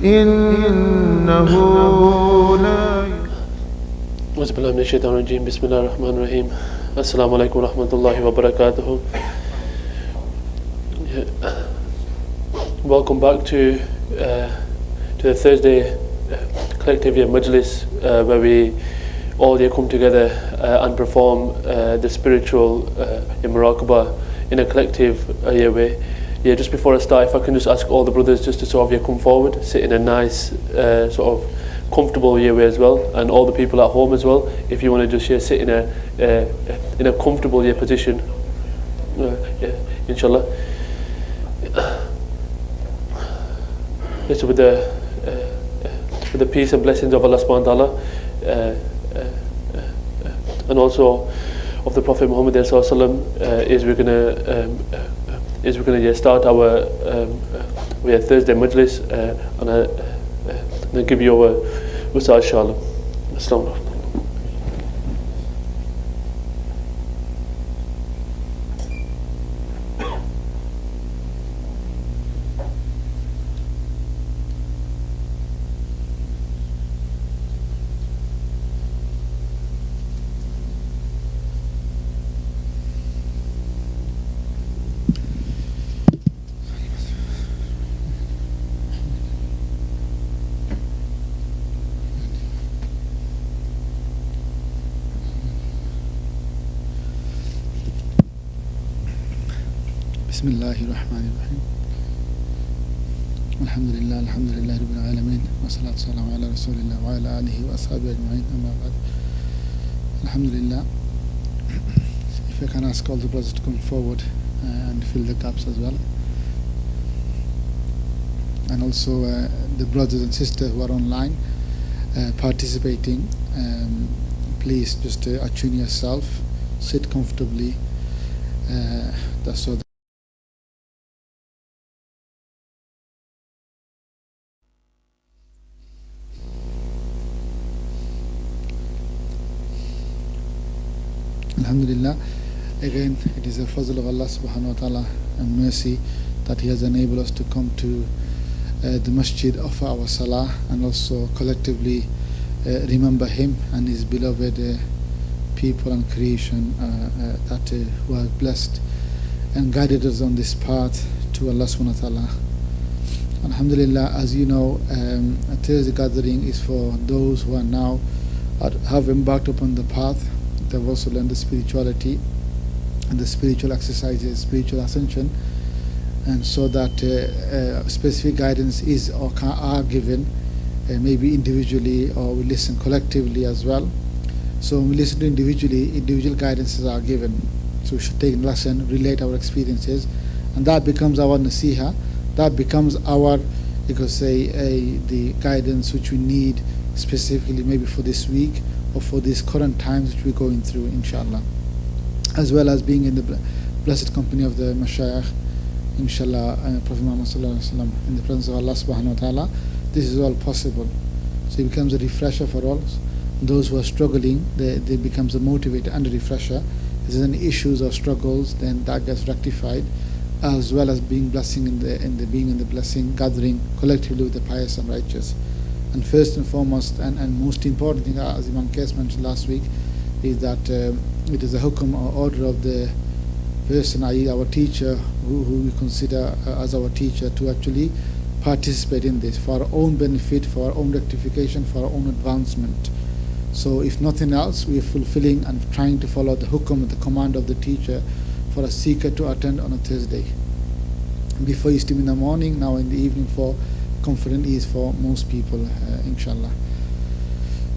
إنه لا أعوذ بالله من الشيطان الرجيم بسم الله الرحمن الرحيم السلام عليكم ورحمة الله وبركاته. Welcome back to the Thursday collective majlis where we all come together and perform the spiritual Muraqba in a collective way. Yeah, just before I start, if I can just ask all the brothers just to sort of come forward, sit in a nice sort of comfortable way as well, and all the people at home as well, if you want to just sit in a comfortable position, inshallah. So with the peace and blessings of Allah subhanahu wa ta'ala, and also of the Prophet Muhammadiyah sallallahu alaihi wasallam, is we're gonna start our Thursday majlis, and I'll give you our wasa inshallah. Assalamu alaikum. Bismillahirrahmanirrahim. Alhamdulillah Rabbil Alameen. Wa salatu salamu ala Rasulillah wa ala alihi wa ashabihi ajma'in. Amma ba'd. Alhamdulillah. If I can ask all the brothers to come forward and fill the gaps as well. And also the brothers and sisters who are online participating, please just attune yourself, sit comfortably. That's all. Alhamdulillah, again it is a fazl of Allah subhanahu wa ta'ala and mercy that He has enabled us to come to the masjid, offer our salah, and also collectively remember Him and His beloved people and creation that who have blessed and guided us on this path to Allah subhanahu wa ta'ala. Alhamdulillah, as you know, a Thursday gathering is for those who are now have embarked upon the path. They've also learned the spirituality and the spiritual exercises, spiritual ascension, and so that specific guidance is or are given, maybe individually, or we listen collectively as well. So when we listen to individually, individual guidances are given. So we should take a lesson, relate our experiences, and that becomes our nasiha. That becomes our, you could say, the guidance which we need specifically maybe for this week or for these current times which we're going through, inshallah. As well as being in the blessed company of the Mashayikh, inshallah, Prophet Muhammad sallallahu alaihi wasallam, in the presence of Allah subhanahu wa ta'ala. This is all possible. So it becomes a refresher for all. Those who are struggling, they becomes a motivator and a refresher. If there's any issues or struggles, then that gets rectified, as well as being blessing being in the blessing gathering collectively with the pious and righteous. And first and foremost and most important thing, as Imam Qais mentioned last week, is that it is a hukum or order of the person, i.e. our teacher, who we consider as our teacher, to actually participate in this for our own benefit, for our own rectification, for our own advancement. So if nothing else, we are fulfilling and trying to follow the hukum, the command of the teacher, for a seeker to attend on a Thursday. Before East in the morning, now in the evening for confident ease for most people, inshallah.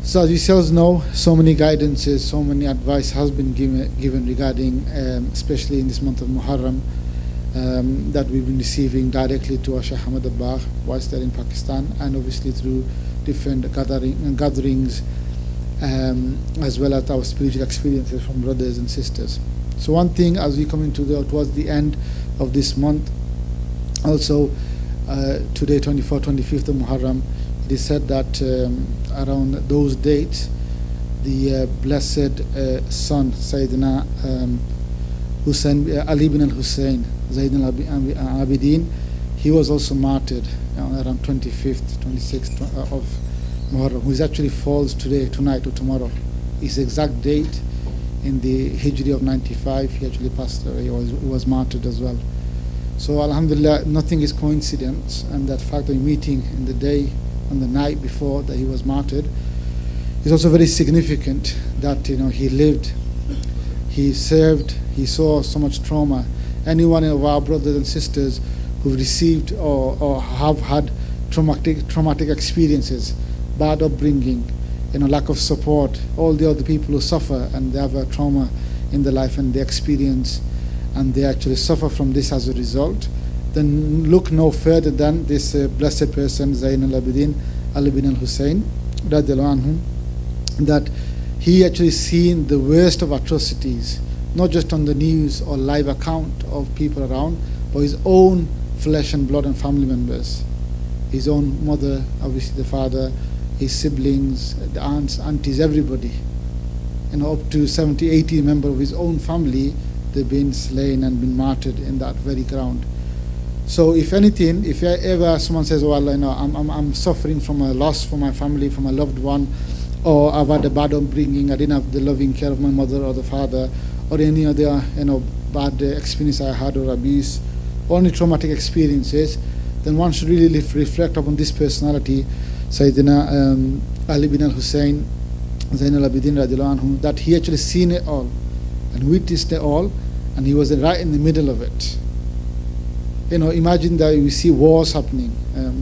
So as you yourselves know, so many guidances, so many advice has been given regarding, especially in this month of Muharram, that we've been receiving directly to our Shaykh Ahmad Abbaq whilst they're in Pakistan, and obviously through different gatherings, as well as our spiritual experiences from brothers and sisters. So one thing, as we come towards the end of this month, also today 25th of Muharram, it is said that around those dates the blessed son Sayyidina Hussein, Ali bin al-Hussein, Zayd al-Abidin, he was also martyred around 25th, 26th of Muharram, who is actually falls tonight or tomorrow. His exact date in the Hijri of 95, he actually passed away, he was martyred as well. So alhamdulillah, nothing is coincidence, and that fact of meeting in the day, on the night before that he was martyred, is also very significant, that he lived, he served, he saw so much trauma. Anyone of our brothers and sisters who've received or have had traumatic experiences, bad upbringing, lack of support, all the other people who suffer and they have a trauma in their life and they experience and they actually suffer from this as a result, then look no further than this blessed person, Zayn al-Abidin Ali bin al-Hussein, radiallahu anhu, that he actually seen the worst of atrocities, not just on the news or live account of people around, but his own flesh and blood and family members, his own mother, obviously the father, his siblings, the aunts, aunties, everybody, up to 70, 80 members of his own family, they've been slain and been martyred in that very ground. So if anything, if ever someone says, well, I'm suffering from a loss for my family, from a loved one, or I've had a bad upbringing, I didn't have the loving care of my mother or the father, or any other bad experience I had or abuse, or any traumatic experiences, then one should really reflect upon this personality, Sayyidina Ali bin al-Hussein, Zayn al-Abidin radiallahu anhu, that he actually seen it all and witnessed it all, and he was right in the middle of it. Imagine that we see wars happening,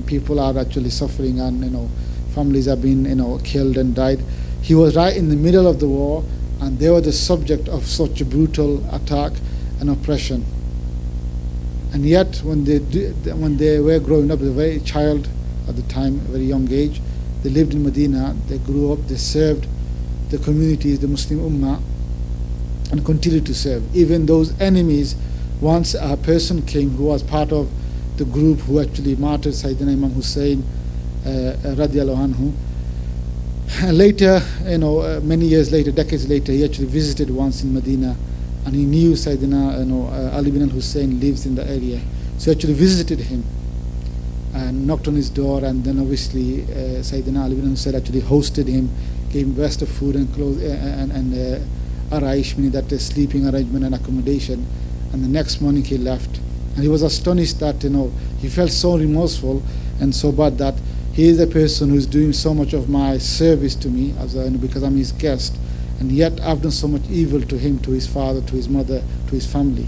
people are actually suffering, and families have been killed and died. He was right in the middle of the war, and they were the subject of such a brutal attack and oppression. And yet, when they were growing up, they were a very child at the time, a very young age. They lived in Medina. They grew up. They served the communities, the Muslim Ummah, and continued to serve. Even those enemies. Once a person came who was part of the group who actually martyred Sayyidina Imam Hussein, radiallahu anhu. Later, many years later, decades later, he actually visited once in Medina, and he knew Sayyidina Ali bin al-Hussein lives in the area. So he actually visited him and knocked on his door, and then obviously Sayyidina Ali bin al-Hussein actually hosted him, gave him best of food and clothes and araish, meaning that sleeping arrangement and accommodation. And the next morning he left, and he was astonished that he felt so remorseful and so bad that he is a person who is doing so much of my service to me as because I'm his guest, and yet I've done so much evil to him, to his father, to his mother, to his family.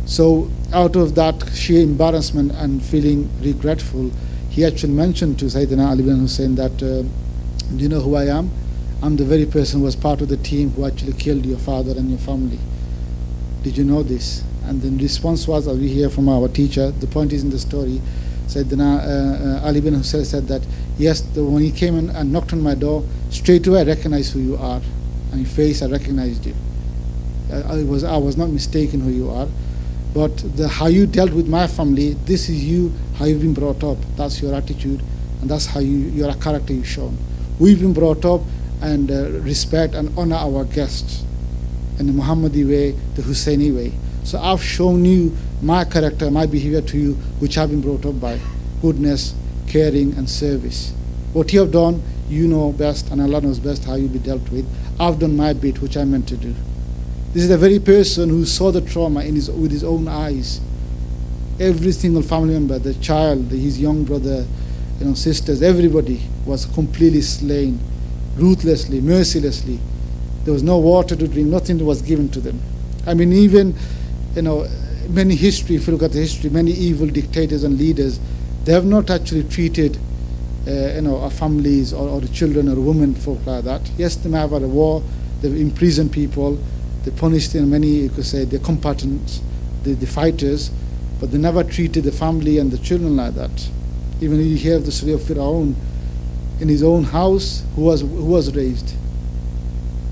So out of that sheer embarrassment and feeling regretful, he actually mentioned to Sayyidina Ali bin Hussein that, do you know who I am? I'm the very person who was part of the team who actually killed your father and your family. Did you know this? And the response was, as we hear from our teacher, the point is in the story, Sayyidina Ali bin Hussein said that, yes, when he came in and knocked on my door, straight away I recognized who you are. And in face I recognized you. I was not mistaken who you are. But how you dealt with my family, this is you, how you've been brought up. That's your attitude, and that's how your character you've shown. We've been brought up and respect and honor our guests in the Muhammadiyah way, the Husseini way. So I've shown you my character, my behavior to you, which I've been brought up by. Goodness, caring, and service. What you have done, you know best, and Allah knows best how you be dealt with. I've done my bit, which I meant to do. This is the very person who saw the trauma with his own eyes. Every single family member, the child, his young brother, sisters, everybody was completely slain, ruthlessly, mercilessly. There was no water to drink, nothing was given to them. I mean, even, many history, if you look at the history, many evil dictators and leaders, they have not actually treated, our families or the children or women, folk like that. Yes, they may have had a war, they've imprisoned people, they punished many, you could say, the combatants, the fighters, but they never treated the family and the children like that. Even you hear the story of Fir'aun in his own house, who was raised,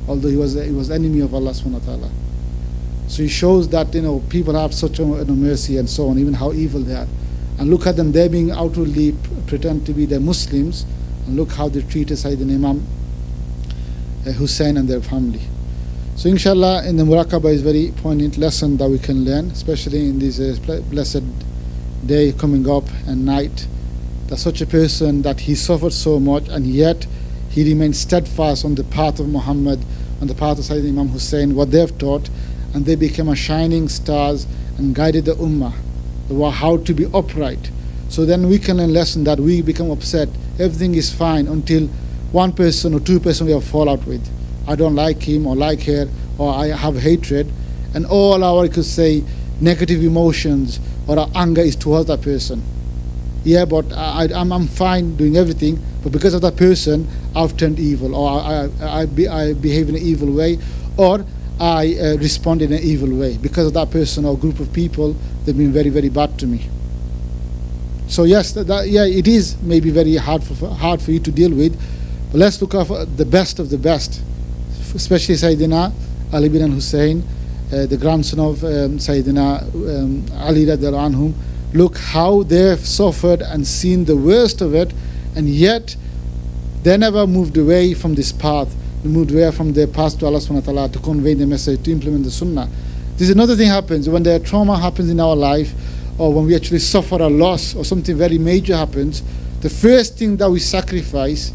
although he was enemy of Allah subhanahu wa ta'ala. So he shows that people have such mercy and so on, even how evil they are. And look at them, they're being outwardly pretend to be the Muslims, and look how they treated Sayyidina Imam Hussein and their family. So inshallah, in the Muraqba is very poignant lesson that we can learn, especially in this blessed day coming up and night. That such a person that he suffered so much and yet he remained steadfast on the path of Muhammad, on the path of Sayyidina Imam Hussein, what they have taught, and they became a shining stars and guided the ummah how to be upright. So then we can learn lesson that we become upset. Everything is fine until one person or two person we have fall out with. I don't like him or like her, or I have hatred, and all our, you could say, negative emotions or our anger is towards that person. Yeah, but I'm fine doing everything, but because of that person, I've turned evil, or I behave in an evil way, or I respond in an evil way. Because of that person or group of people, they've been very, very bad to me. So yes, it is maybe very hard for you to deal with, but let's look at the best of the best, especially Sayyidina Ali bin Hussein, the grandson of Sayyidina Ali radiallahu anhum. Look how they've suffered and seen the worst of it, and yet they never moved away from this path. They moved away from their path to Allah subhanahu wa ta'ala to convey the message, to implement the sunnah. This is another thing happens when the trauma happens in our life, or when we actually suffer a loss or something very major happens. The first thing that we sacrifice,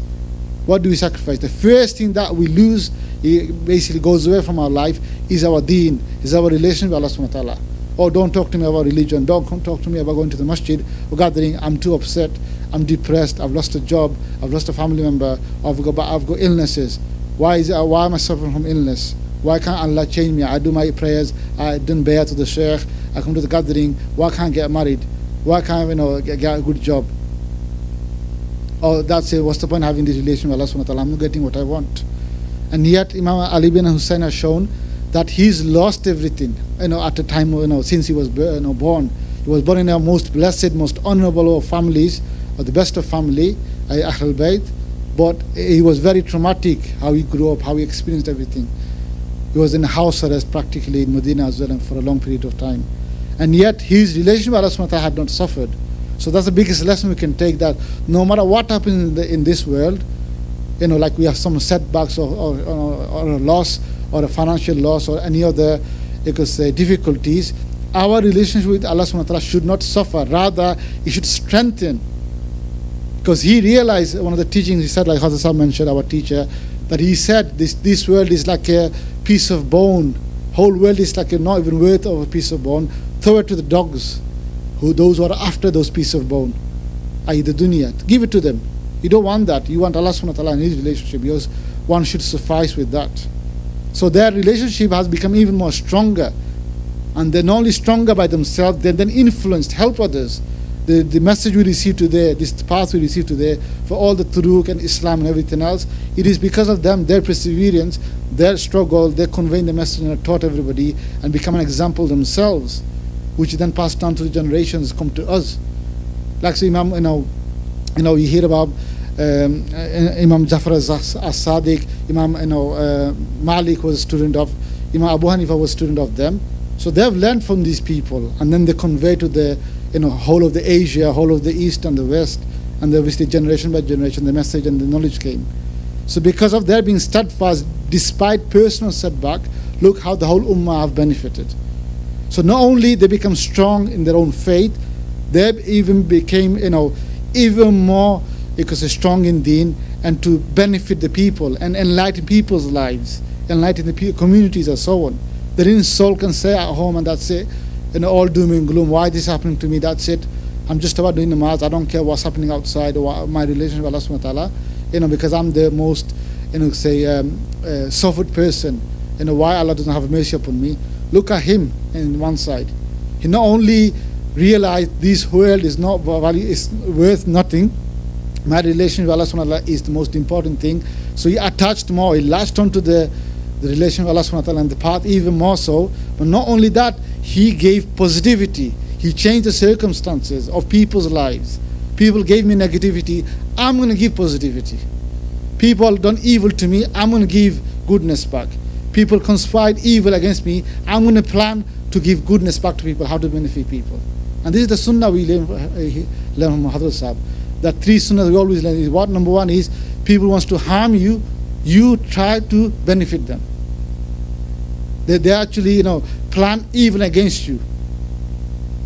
what do we sacrifice? The first thing that we lose, it basically goes away from our life, is our deen, is our relation with Allah subhanahu wa ta'ala. Oh, don't talk to me about religion, don't talk to me about going to the masjid or gathering, I'm too upset, I'm depressed, I've lost a job, I've lost a family member, I've got illnesses. Why am I suffering from illness? Why can't Allah change me? I do my prayers, I done bay'ah to the sheikh, I come to the gathering, why can't I get married? Why can't I get a good job? Oh, that's it, what's the point of having this relation with Allah subhanahu wa ta'ala? I'm not getting what I want. And yet Imam Ali bin Hussein has shown that he's lost everything, at the time, since he was born. He was born in our most blessed, most honorable of families, or the best of family, Ahlul Bayt, but he was very traumatic how he grew up, how he experienced everything. He was in house arrest practically in Medina as well, and for a long period of time. And yet his relation with Allah subhanahu wa ta'ala had not suffered. So that's the biggest lesson we can take, that no matter what happens in this world, like we have some setbacks or a loss, or a financial loss, or any other, you could say, difficulties, our relationship with Allah subhanahu wa ta'ala should not suffer. Rather, it should strengthen. Because he realized, one of the teachings, he said, like Hazrat Sahib mentioned, our teacher, that he said, this world is like a piece of bone. Whole world is like not even worth of a piece of bone. Throw it to the dogs, those who are after those pieces of bone, i.e. the dunya. Give it to them. You don't want that. You want Allah subhanahu wa ta'ala in his relationship, because one should suffice with that. So their relationship has become even more stronger, and they're not only stronger by themselves, they're then influenced, help others. The message we receive today, this path we receive today, for all the Tareeqah and Islam and everything else, it is because of them, their perseverance, their struggle, they're conveying the message and taught everybody and become an example themselves, which then passed down to the generations, come to us. Like so Imam, you hear about Imam Jafar as-Sadiq, Imam Malik was a student of, Imam Abu Hanifa was a student of them. So they have learned from these people, and then they convey to the whole of the Asia, whole of the East and the West, and obviously generation by generation the message and the knowledge came. So because of their being steadfast despite personal setback, look how the whole ummah have benefited. So not only they become strong in their own faith, they even became even more, because they're strong in deen, and to benefit the people and enlighten people's lives, enlighten the communities and so on. They didn't sulk and say at home and that's it, all doom and gloom, why this happening to me, that's it, I'm just about doing namaz, I don't care what's happening outside or my relationship with Allah subhanahu wa ta'ala, because I'm the most, suffered person, why Allah doesn't have mercy upon me. Look at him in one side. He not only realized this world is not value, is worth nothing, my relation with Allah subhanahu wa ta'ala is the most important thing. So he attached more, he latched onto the relation with Allah subhanahu wa ta'ala and the path even more so. But not only that, he gave positivity. He changed the circumstances of people's lives. People gave me negativity, I'm going to give positivity. People done evil to me, I'm going to give goodness back. People conspired evil against me, I'm going to plan to give goodness back to people, how to benefit people. And this is the sunnah we learn from Hazrat Sahib. The three sunnahs we always learn is what? Number one is, people wants to harm you, you try to benefit them. They actually, plan evil against you.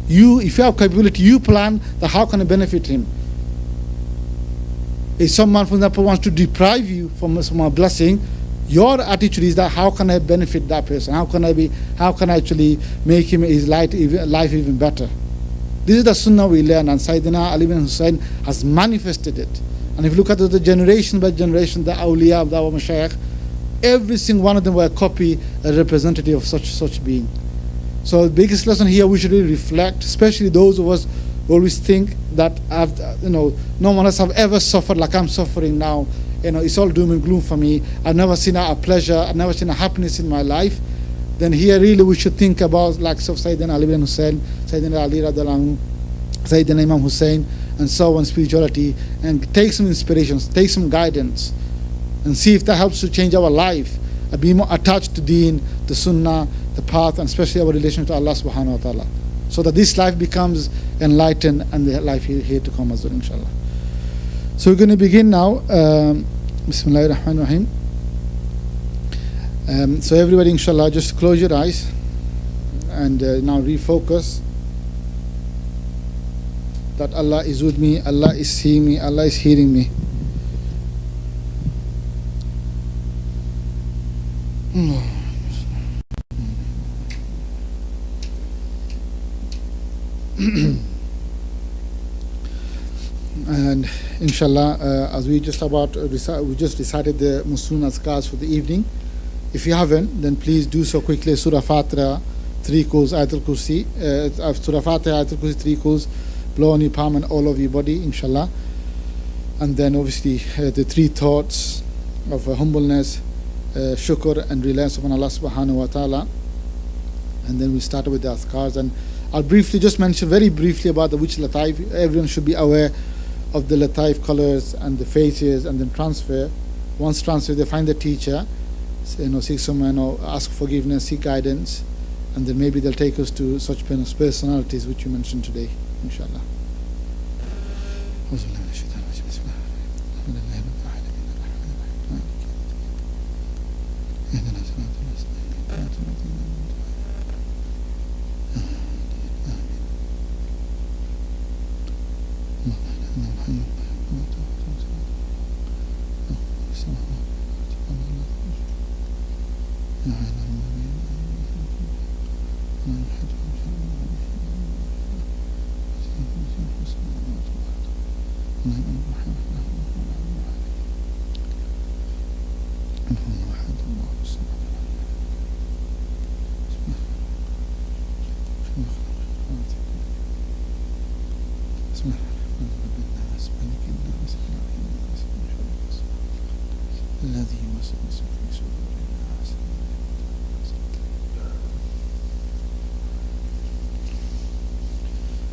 if you have capability, you plan that how can I benefit him. If someone, for example, wants to deprive you from a blessing, your attitude is that how can I benefit that person? How can I actually make his life even better? This is the sunnah we learn, and Sayyidina Ali bin Hussein has manifested it. And if you look at the generation by generation, the awliya of our mashayikh, every single one of them were a copy, a representative of such being. So the biggest lesson here, we should really reflect, especially those of us who always think that no one else have ever suffered like I'm suffering now. It's all doom and gloom for me. I've never seen a pleasure. I've never seen a happiness in my life. Then here really we should think about like Sayyidina Ali bin Hussein, Sayyidina Ali radhiallahu anhu, Sayyidina Imam Hussein, and so on, spirituality, and take some inspirations, take some guidance, and see if that helps to change our life, be more attached to Deen, the Sunnah, the path, and especially our relation to Allah subhanahu wa ta'ala, so that this life becomes enlightened and the life here to come as well, inshallah. So we're going to begin now. Bismillahir Rahmanir Rahim. So everybody, inshallah, just close your eyes and now refocus that Allah is with me, Allah is seeing me, Allah is hearing me. And inshallah, as we just recited the Muslim Azkars for the evening. If you haven't, then please do so quickly. Surah Fatiha, 3 calls, Ayatul Kursi, Surah Fatiha, Ayatul Kursi, 3 calls, blow on your palm and all over your body, inshallah. And then obviously the 3 thoughts of humbleness, shukr and reliance upon Allah subhanahu wa ta'ala. And then we start with the Azkars. And I'll briefly just mention very briefly about the which Lataif. Everyone should be aware of the Lataif colors and the faces, and then transfer. Once transfer, they find the teacher, seek someone, ask forgiveness, seek guidance, and then maybe they'll take us to such personalities which you mentioned today, inshallah.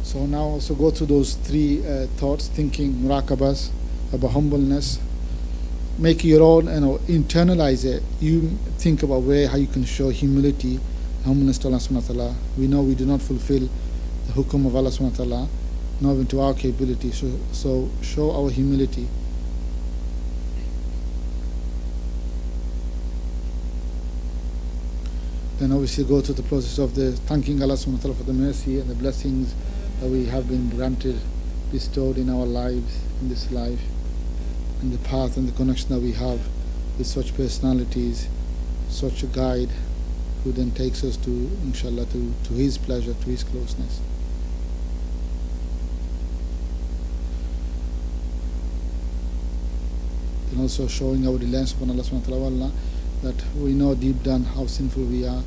So now also go through those 3 thoughts, thinking, muraqabas, about humbleness. Make your own, internalize it. You think about how you can show humility, humbleness to Allah subhanahu wa ta'ala. We know we do not fulfill the hukum of Allah subhanahu wa ta'ala, not even to our capability. So show our humility. Then obviously go through the process of the thanking Allah subhanahu wa ta'ala for the mercy and the blessings that we have been granted, bestowed in our lives, in this life, and the path and the connection that we have with such personalities, such a guide who then takes us to, inshallah, to his pleasure, to his closeness. And also showing our reliance upon Allah subhanahu wa ta'ala, that we know deep down how sinful we are,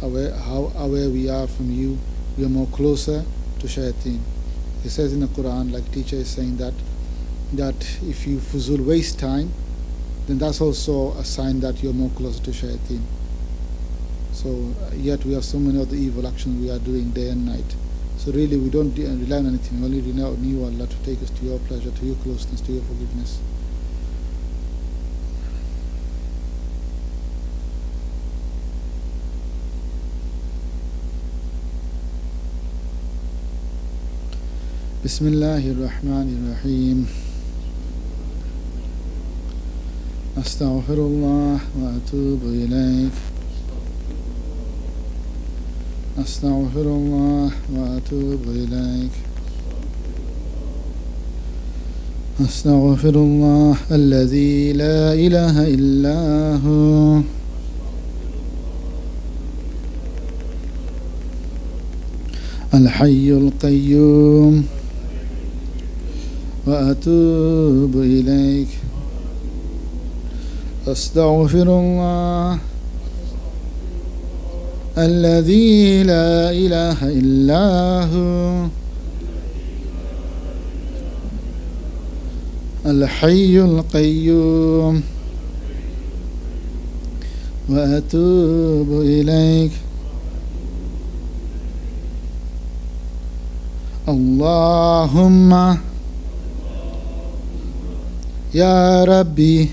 how aware we are from you. We are more closer to shayateen. It says in the Quran, like teacher is saying, that if you fuzul waste time, then that's also a sign that you're more closer to shayateen. So yet we have so many of the evil actions we are doing day and night. So really we don't rely on anything, we only rely on you, Allah, to take us to your pleasure, to your closeness, to your forgiveness. Bismillahir Rahmanir Rahim. Astaghfirullah wa atubu ilayk. أستغفر الله وأتوب إليك. أستغفر الله الذي لا إله إلا هو. الحي القيوم وأتوب إليك. أستغفر الله الذي لا إله إلا هو. الحي القيوم وأتوب إليك. اللهم يا ربي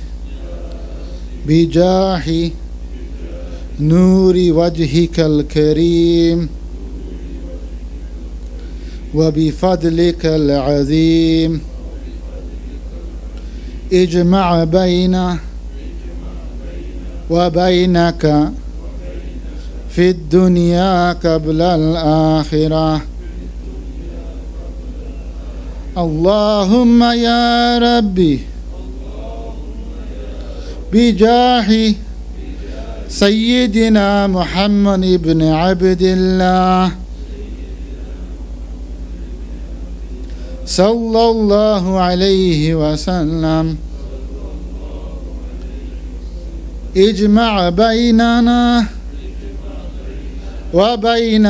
بجاه نور وجهك الكريم وبفضلك العظيم اجمع بيننا وبينك في الدنيا قبل الآخرة. اللهم يا ربي بجاه سيدنا محمد بن عبد الله صلى الله عليه وسلم اجمع بيننا وبين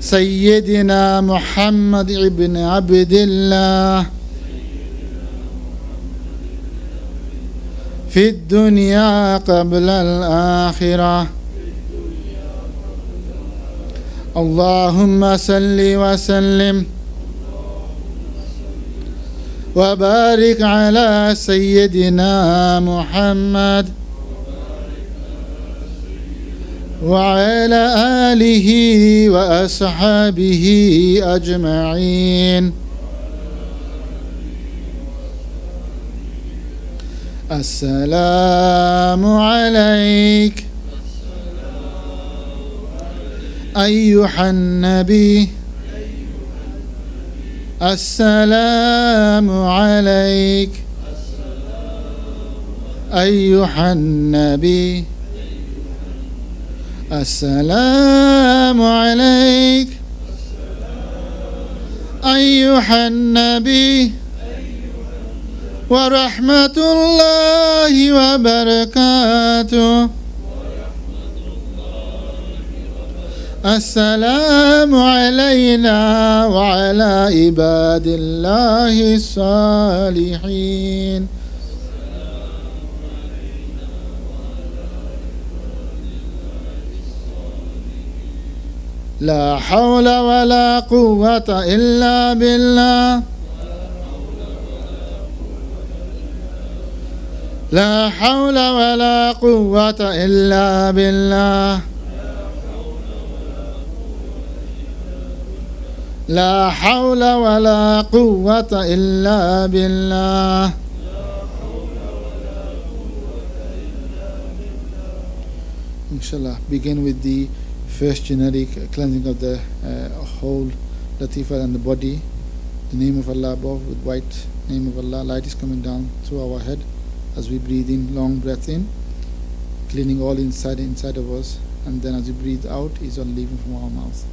سيدنا محمد بن عبد الله في الدنيا قبل الآخرة. اللهم صل وسلم وبارك على سيدنا محمد وعلى آله وأصحابه أجمعين. السلام عليك أيها النبي. السلام عليك أيها النبي. السلام عليك أيها النبي ورحمة الله وبركاته. السلام علينا وعلى عباد الله الصالحين. لا حول ولا قوة إلا بالله. لا حول ولا قوة إلا بالله. لا حول ولا قوة إلا بالله. Inshallah, begin with the first generic cleansing of the whole latifa and the body. The name of Allah above with white name of Allah. Light is coming down through our head as we breathe in, long breath in, cleaning all inside of us, and then as we breathe out, is all leaving from our mouth.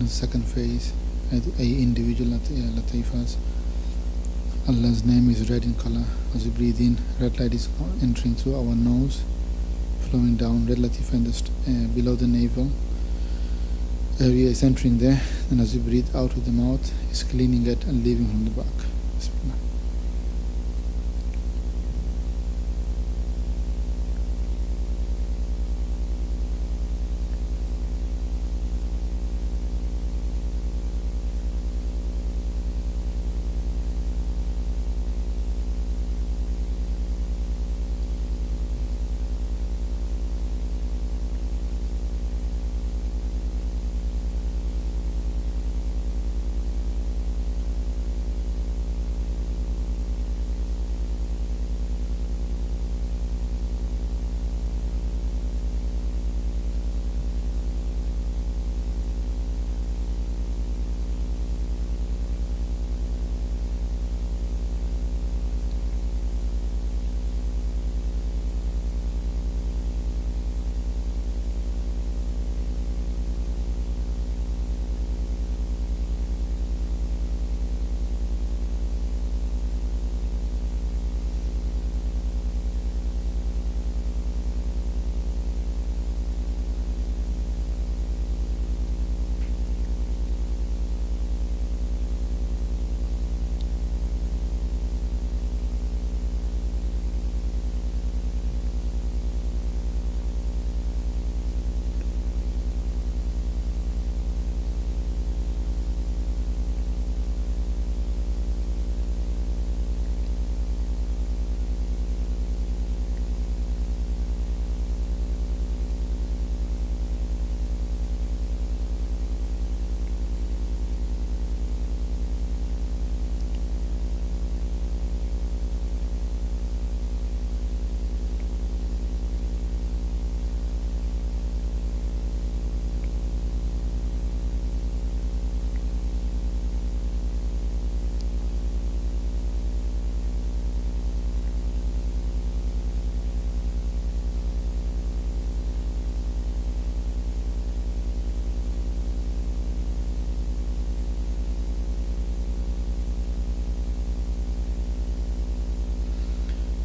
the second phase, individual latifas. Allah's name is red in color. As we breathe in, red light is entering through our nose, flowing down. Red latifa below the navel area is entering there, and as we breathe out with the mouth, is cleaning it and leaving from the back. Bismillah.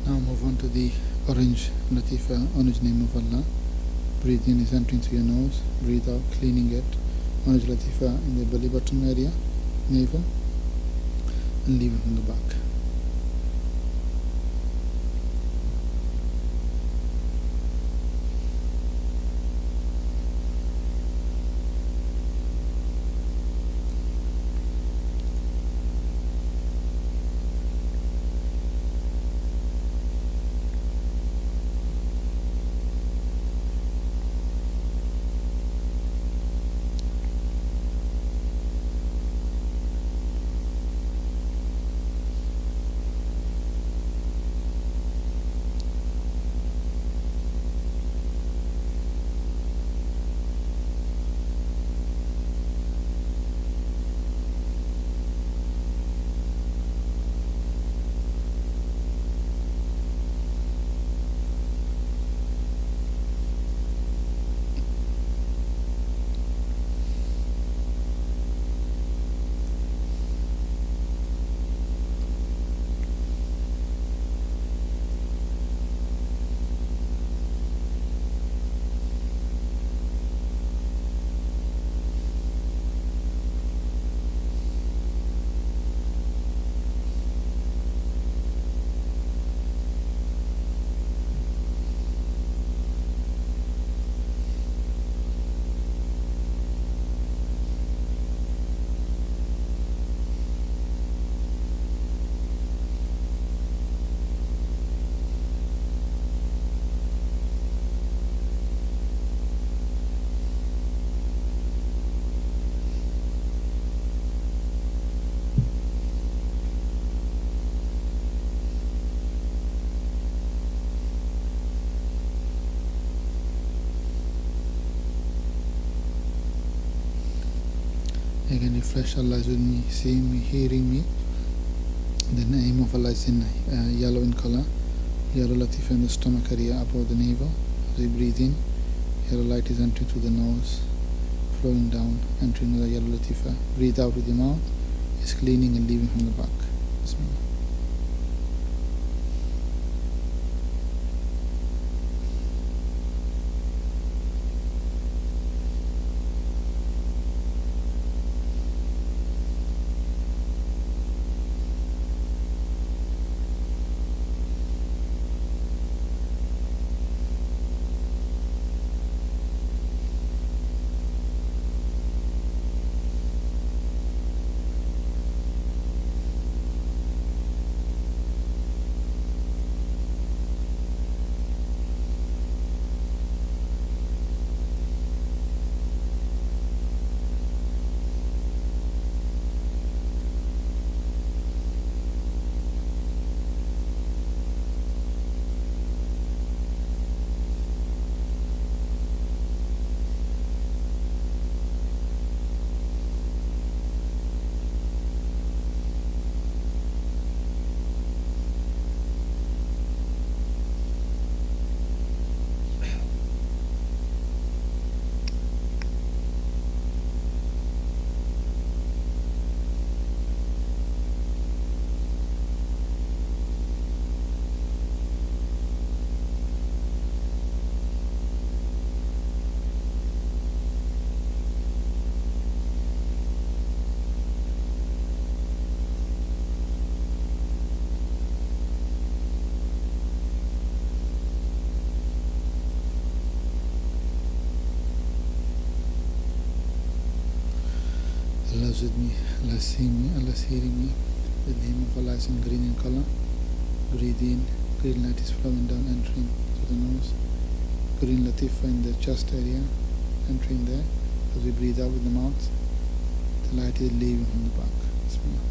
Now move on to the orange latifa, orange name of Allah. Breathe in is entering through your nose. Breathe out, cleaning it. Orange latifa in the belly button area, navel, and leave it in the back. Again refresh. Allah is with me, seeing me, hearing me. The name of Allah is in yellow in color. Yellow latifa in the stomach area above the navel. As we breathe in, yellow light is entering through the nose, flowing down, entering the yellow latifa. Breathe out with your mouth. It's cleaning and leaving from the back. Bismillah. Allah's with me, Allah's seeing me, Allah's hearing me. The name of Allah is in green in color. Breathe in, green light is flowing down, entering through the nose. Green latifa in the chest area, entering there. As we breathe out with the mouth, the light is leaving from the back. Bismillah.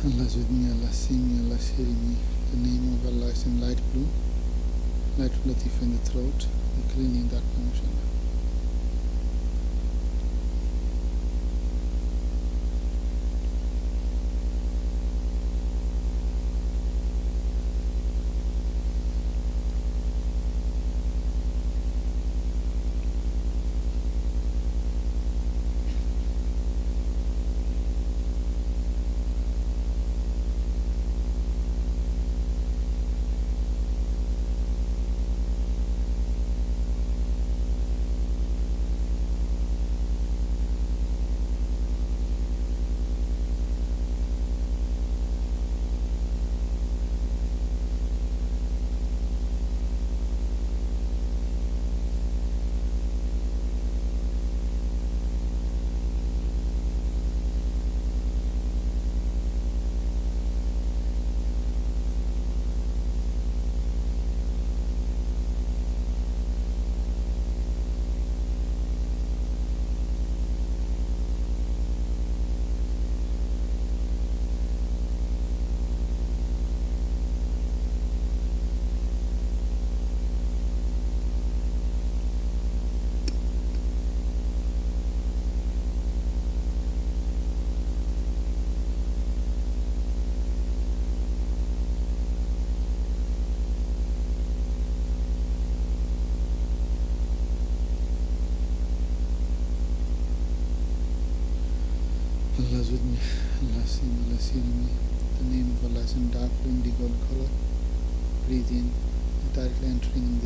Allah is with me, Allah is seeing me, Allah is hearing me. The name of Allah is in light blue latifa in the throat. We're cleaning that now, inshallah. Allah's with me. Allah's seeing me. The name of Allah is in dark indigo color. Breathe in, directly entering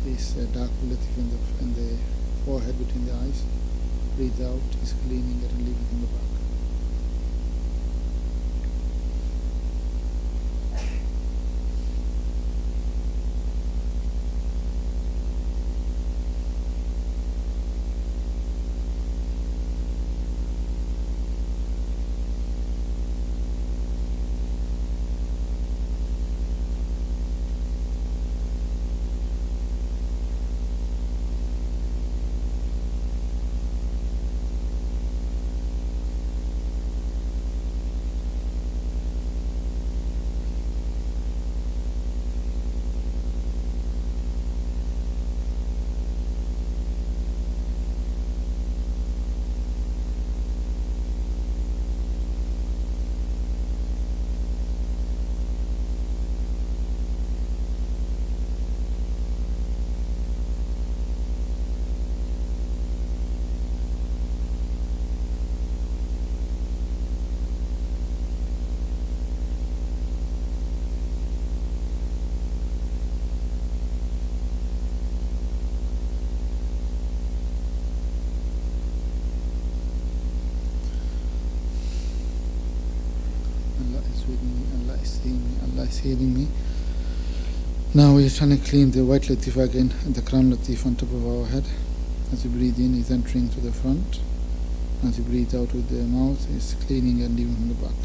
this dark latif in the forehead between the eyes. Breathe out, is cleaning it and leave it in the back. Allah is healing me. Now we are trying to clean the white latif again, the crown latif on top of our head. As you breathe in, it's entering to the front. As you breathe out with the mouth, it's cleaning and leaving from the back.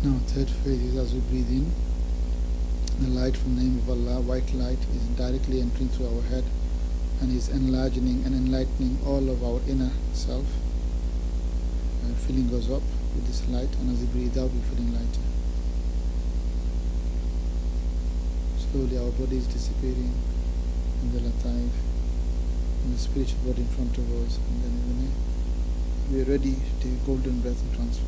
Now third phase is as we breathe in, the light from the name of Allah, white light, is directly entering through our head and is enlarging and enlightening all of our inner self. Feeling goes up with this light, and as we breathe out we're feeling lighter. Slowly our body is disappearing in the lataif, in the spiritual body in front of us, and then we are ready to take golden breath and transfer.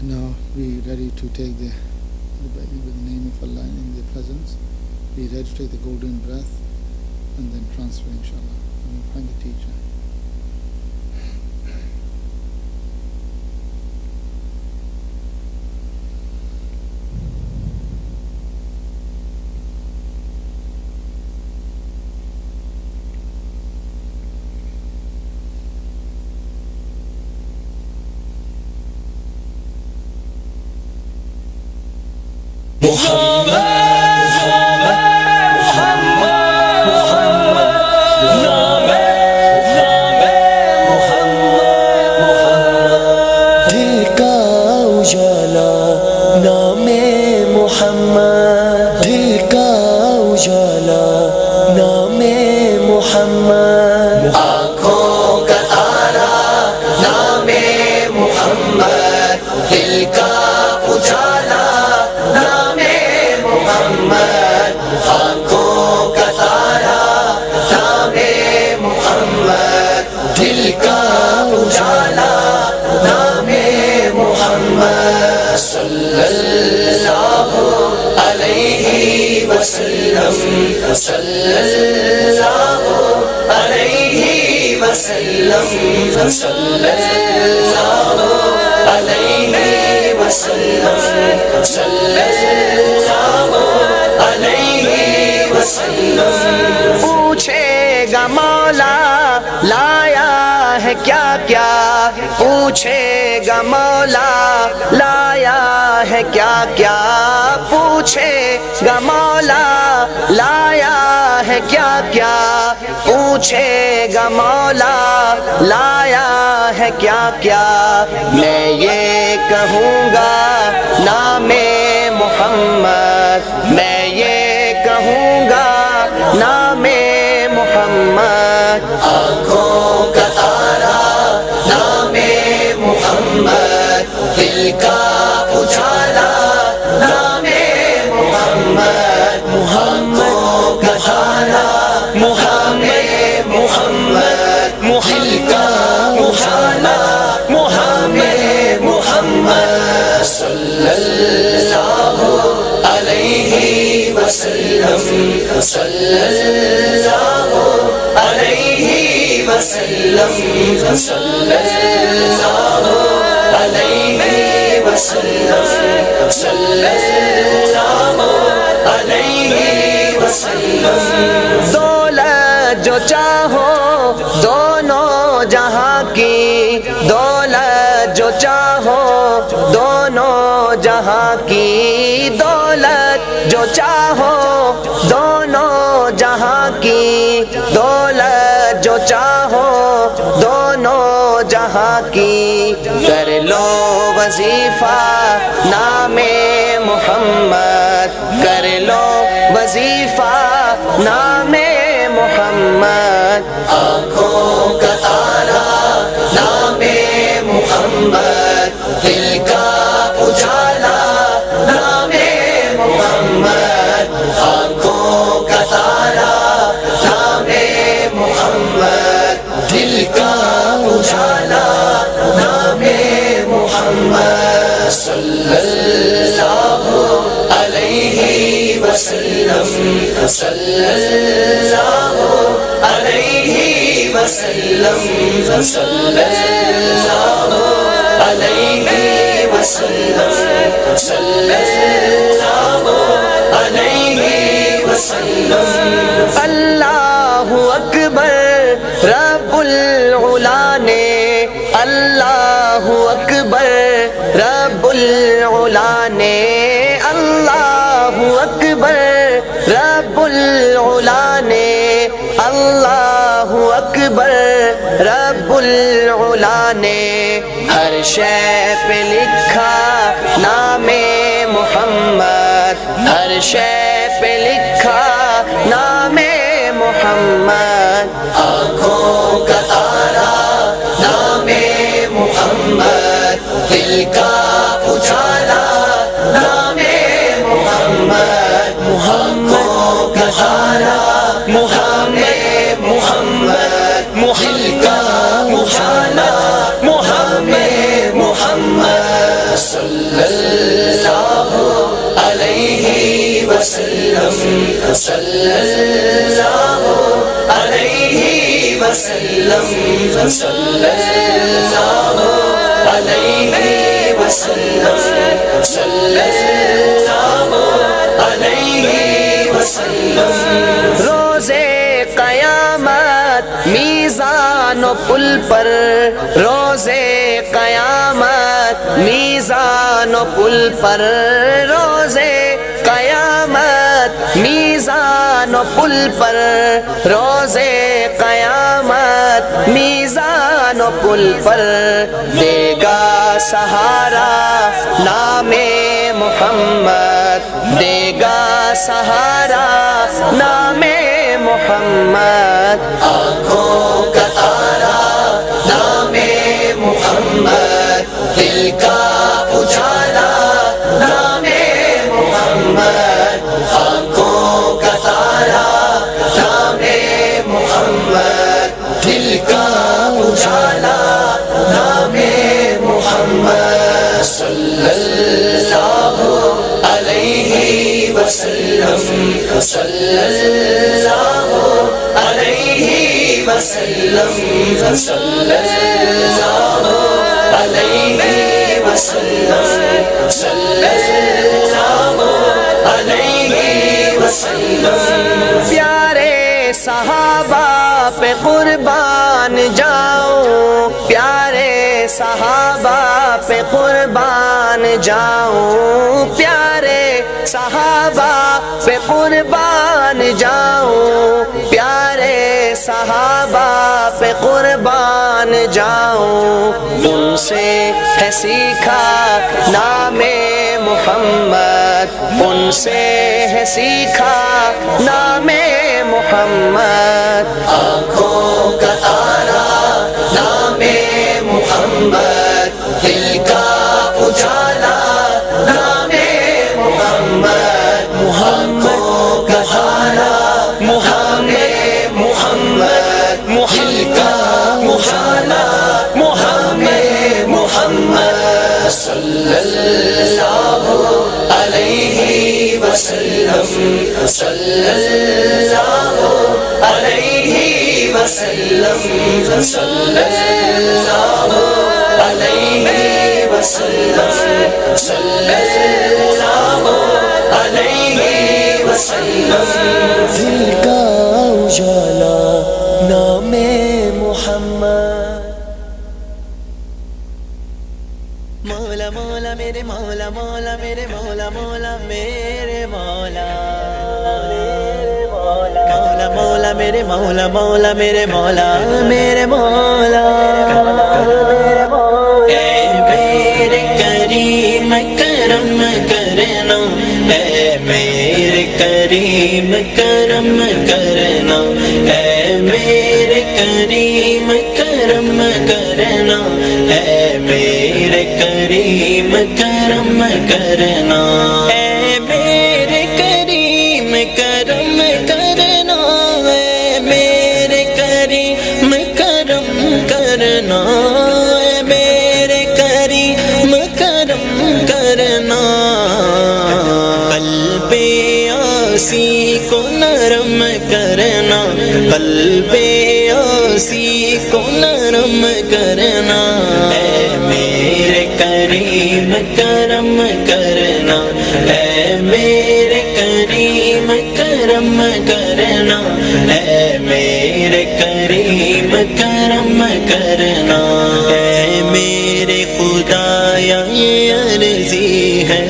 Now be ready to take the baby with the name of Allah in the presence. Be ready to take the golden breath and then transfer, inshallah. And we'll find the teacher. उजाला नामे मुहम्मद आँखों علیہ وسلم صلی اللہ علیہ وسلم صلی اللہ علیہ وسلم صلی اللہ علیہ وسلم پوچھے گا مولا لایا ہے کیا کیا پوچھے گا مولا لایا ہے کیا کیا پوچھے گا مولا لایا ہے کیا کیا پوچھے گا مولا لایا ہے کیا کیا میں یہ کہوں گا نام محمد میں یہ کہوں گا نام محمد آنکھوں کا تارا نام محمد دل کا اجالا نام محمد محمد کا تارا محمد محمد دل کا اجالا محمد محمد صلی اللہ علیہ وسلم صلی اللہ علیہ وسلم صلی اللہ علیہ وسلم صلی اللہ علیہ وسلم دولت جو چاہو دونوں جہاں کی دولت جو چاہو دونوں جہاں کی دولت جو چاہو دونوں جہاں کی دولت جو چاہو دونوں جہاں کی کر لو وظیفہ نام محمد کر لو وظیفہ نام محمد آنکھوں کا تارا نام محمد دل کا اجالا نام محمد آنکھوں کا تارا نام محمد دل کا اجالا نام محمد صلی اللہ علیہ وسلم صلی اللہ علیہ وسلم صلی اللہ علیہ وسلم صلی اللہ علیہ وسلم اللہ اکبر رب العلا نے اللہ اکبر رب العلا نے اللہ اکبر رب العلا نے اللہ اکبر رب العلا نے ہر شے پہ لکھا نام محمد ہر شے پہ لکھا نام محمد آنکھوں کا تارا نام محمد دل کا اجالا نام محمد محمد کا تارا محمد محمد دل کا اجالا محمد محمد صلی اللہ علیہ وسلم صلی اللہ علیہ وسلم صلی اللہ علیہ وسلم صلی اللہ علیہ وسلم روزے قیامت میزان و پل پر روزے قیامت میزان و پل پر روزے قیامت میزان و پل پر روزے قیامت میزان و پل پر دے گا سہارا نام محمد دے گا سہارا نام محمد آنکھوں کا تارا نام محمد دل کا اجالا نام محمد آنکھوں کا تارا نام محمد دل کا اجالا نام محمد صلی اللہ علیہ وسلم صلی اللہ علیہ وسلم صلی اللہ علیہ وسلم صلی اللہ علیہ وسلم پیارے صحابہ پہ قربان جاؤں پیارے صحابہ پہ قربان جاؤں پیارے صحابہ پہ قربان جاؤں پیارے صحابہ پہ قربان جاؤں ان سے ہے سیکھا نام محمد ان سے ہے سیکھا نام محمد آنکھوں کا تارا نام محمد دل کا اجالا نام محمد آنکھوں کا تارا محمد محمد دل کا اجالا محمد محمد صلی اللہ علیہ وسلم صلی اللہ علیہ وسلم صلی اللہ علیہ وسلم صلی اللہ علیہ وسلم دل کا اجالا نام محمد مولا مولا میرے مولا مولا میرے مولا مولا میرے مولا مولا مولا میرے مولا مولا میرے مولا میرے مولا اے میرے کریم کرم کرنا اے میرے کریم کرم کرنا اے میرے کریم کرم کرنا اے میرے کریم کرم کرنا اے میرے کریم کرم کرنا اے میرے کریم کرم کرنا اے میرے کریم کرم کرنا قلب آسی کو نرم کرنا قلب آسی کو نرم کرنا اے میرے کریم کرم کرنا اے میرے کریم کرم کرنا اے میرے کریم کرم کرنا اے میرے خدایا یہ عرضی ہے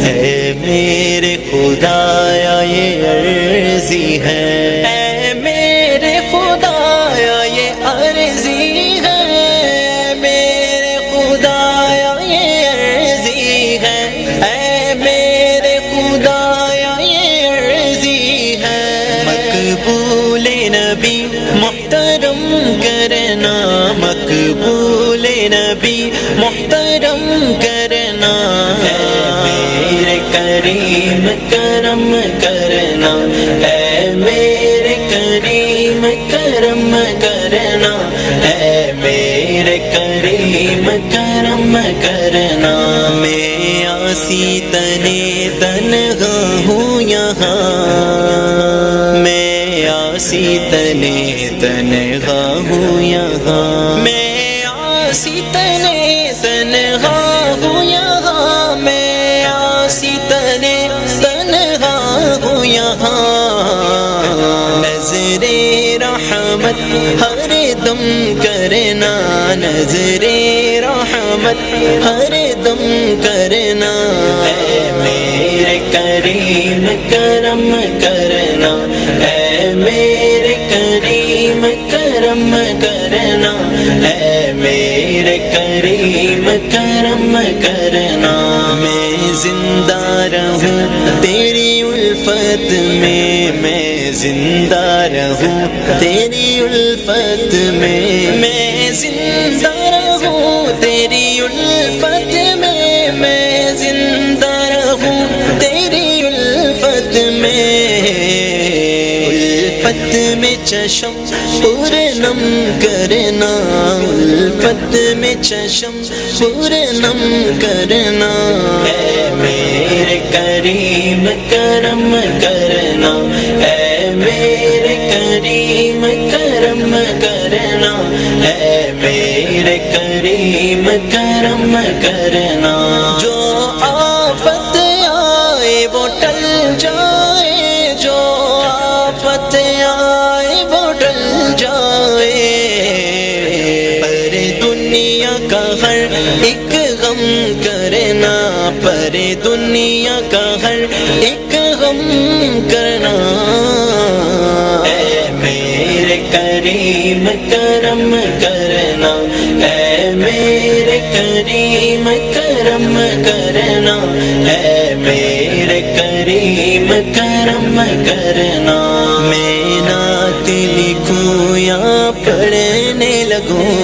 اے میرے خدایا یہ عرضی ہے اے میرے خدایا یہ عرضی ہے میرے خدایا یہ عرضی ہے اے میرے خدایا یہ عرضی ہے مقبول نبی محترم کرنا مقبول نبی محترم کرنا اے میرے کریم کرم کرنا اے میرے کریم کرم کرنا اے میرے کریم کرم کرنا میں آسی تنے تنہا ہوں یہاں میں آسی تنے تنہا ہوں یہاں میں آسی تنے تنہا ہوں یہاں میں آسی تنے تنہا ہوں یہاں نظر رحمت ہر دم کرنا نظر رحمت ہر دم کرنا اے میرے کریم کرم کرنا اے میرے کریم کرم کرنا اے میرے کریم کرم کرنا میں زندہ رہوں تیری الفت میں زندہ رہوں تیری الفت میں زندہ رہوں تیری الفت میں زندہ رہوں تیری الفت میں الفت میں چشم پورنم کرنا الفت میں چشم پورنم کرنا اے میرے کریم کرم کرنا، اے میرے کریم کرم کرنا، اے میرے کریم کرم کرنا۔ جو آفت آئے وہ ٹل جائے، جو آفت آئے وہ ٹل جائے، پر دنیا کا ہر ایک غم کرنا، پر دنیا کا ہر ایک غم کرنا، اے میرے کریم کرم کرنا، اے میرے کریم کرم کرنا، اے میرے کریم کرم کرنا۔ میں نعت لکھوں یا پڑھنے لگوں،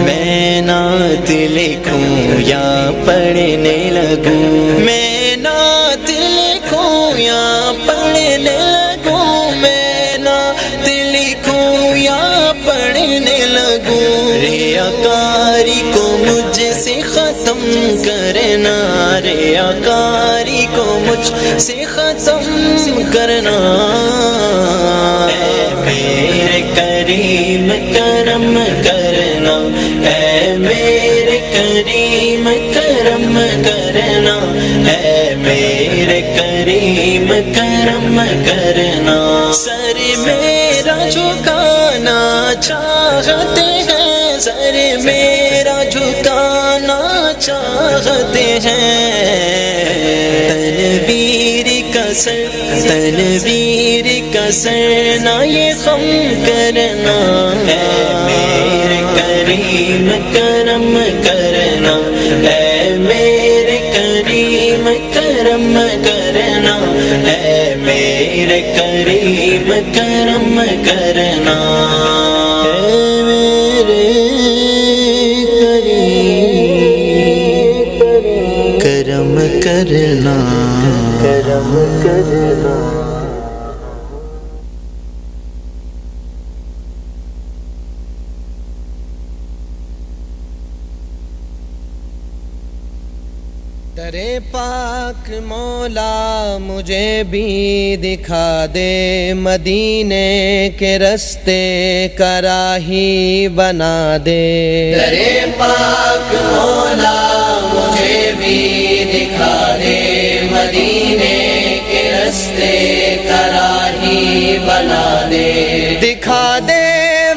میں نعت لکھوں یا پڑھنے لگوں، میں نعت لکھوں یا پڑھنے لگوں، میں نعت لکھوں یا پڑھنے لگوں۔ ریاکاری کو مجھ سے ختم کرنا، ریاکاری کو مجھ سے ختم کرنا، اے میرے کریم کرم کرنا، اے میرے کریم کرم کرنا، اے میرے کریم کرم کرنا۔ سر میرا جھکانا چاہتے ہیں، سر میرا جھکانا چاہتے ہیں، تنویر کا سر، تنویر کا سر نہ یہ خم کرنا، اے میرے کریم کرم کرنا، اے میرے کریم کرم کرنا، اے میرے کریم کرم کرنا، اے میرے کرم کرنا، کرم کرنا۔ درے پاک مولا مجھے بھی دکھا دے، مدینے کے رستے کا راہی بنا دے۔ درے پاک مولا مجھے بھی دکھا دے، مدینے کے رستے کا راہی بنا دے۔ دکھا دے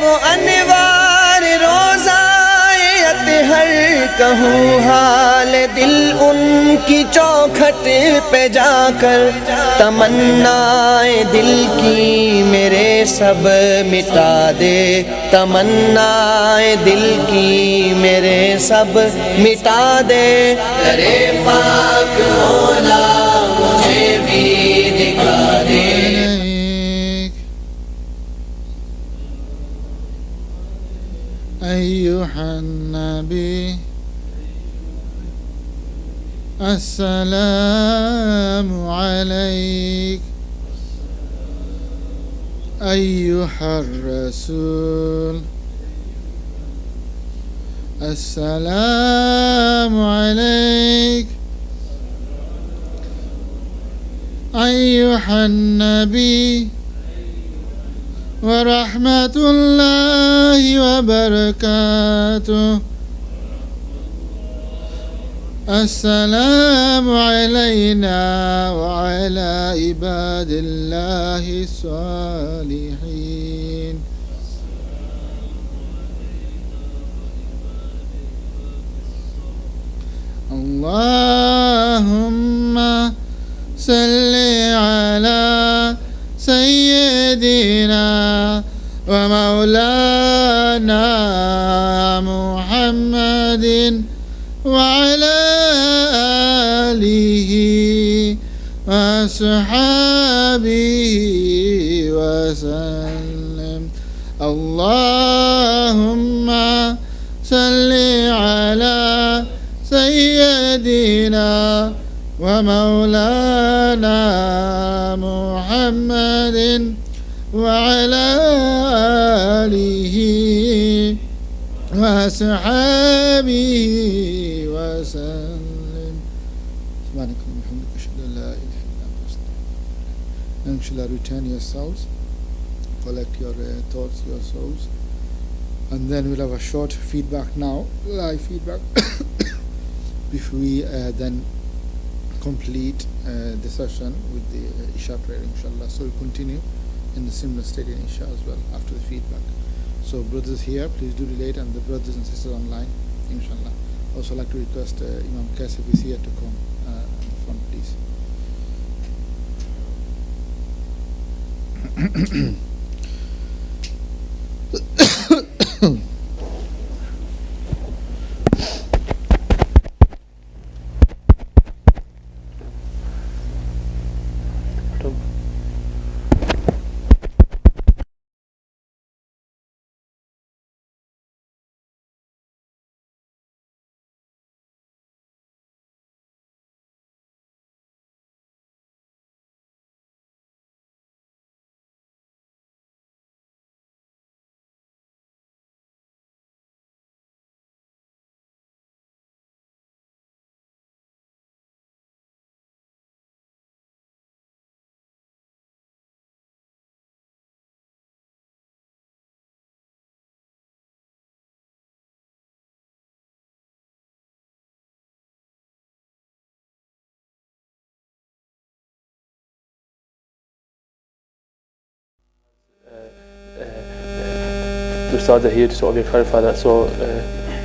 وہ انوار روزائے اطہر، کہوں حال دل ان کی چوکھٹ پہ جا کر، تمنائے دل کی میرے سب مٹا دے، تمنائے دل کی میرے سب مٹا دے۔ درے پاک مولا مجھے بھی دکھا دے۔ أيها النبي السلام عليك، أيها الرسول السلام عليك، أيها النبي ورحمة الله وبركاته، السلام علينا وعلى عباد الله الصالحين۔ اللهم صل على سيدنا ومولانا محمد وعلى آله وصحبه وسلم۔ اللهم صل على سيدنا ومولانا محمد وعلى آله وصحبه وسلم۔ سبحانك اللهم وبحمدك Now, inshallah, return yourselves, collect your thoughts, your souls, and then we'll have a short feedback now, live feedback, before we then complete the session with the Isha prayer, inshallah. So we'll continue in the similar state in Isha as well after the feedback. So brothers here, please do relate, and the brothers and sisters online, inshallah. Also like to request Imam Kasif is here to come in the front, please. The Ustads are here to sort of clarify that, so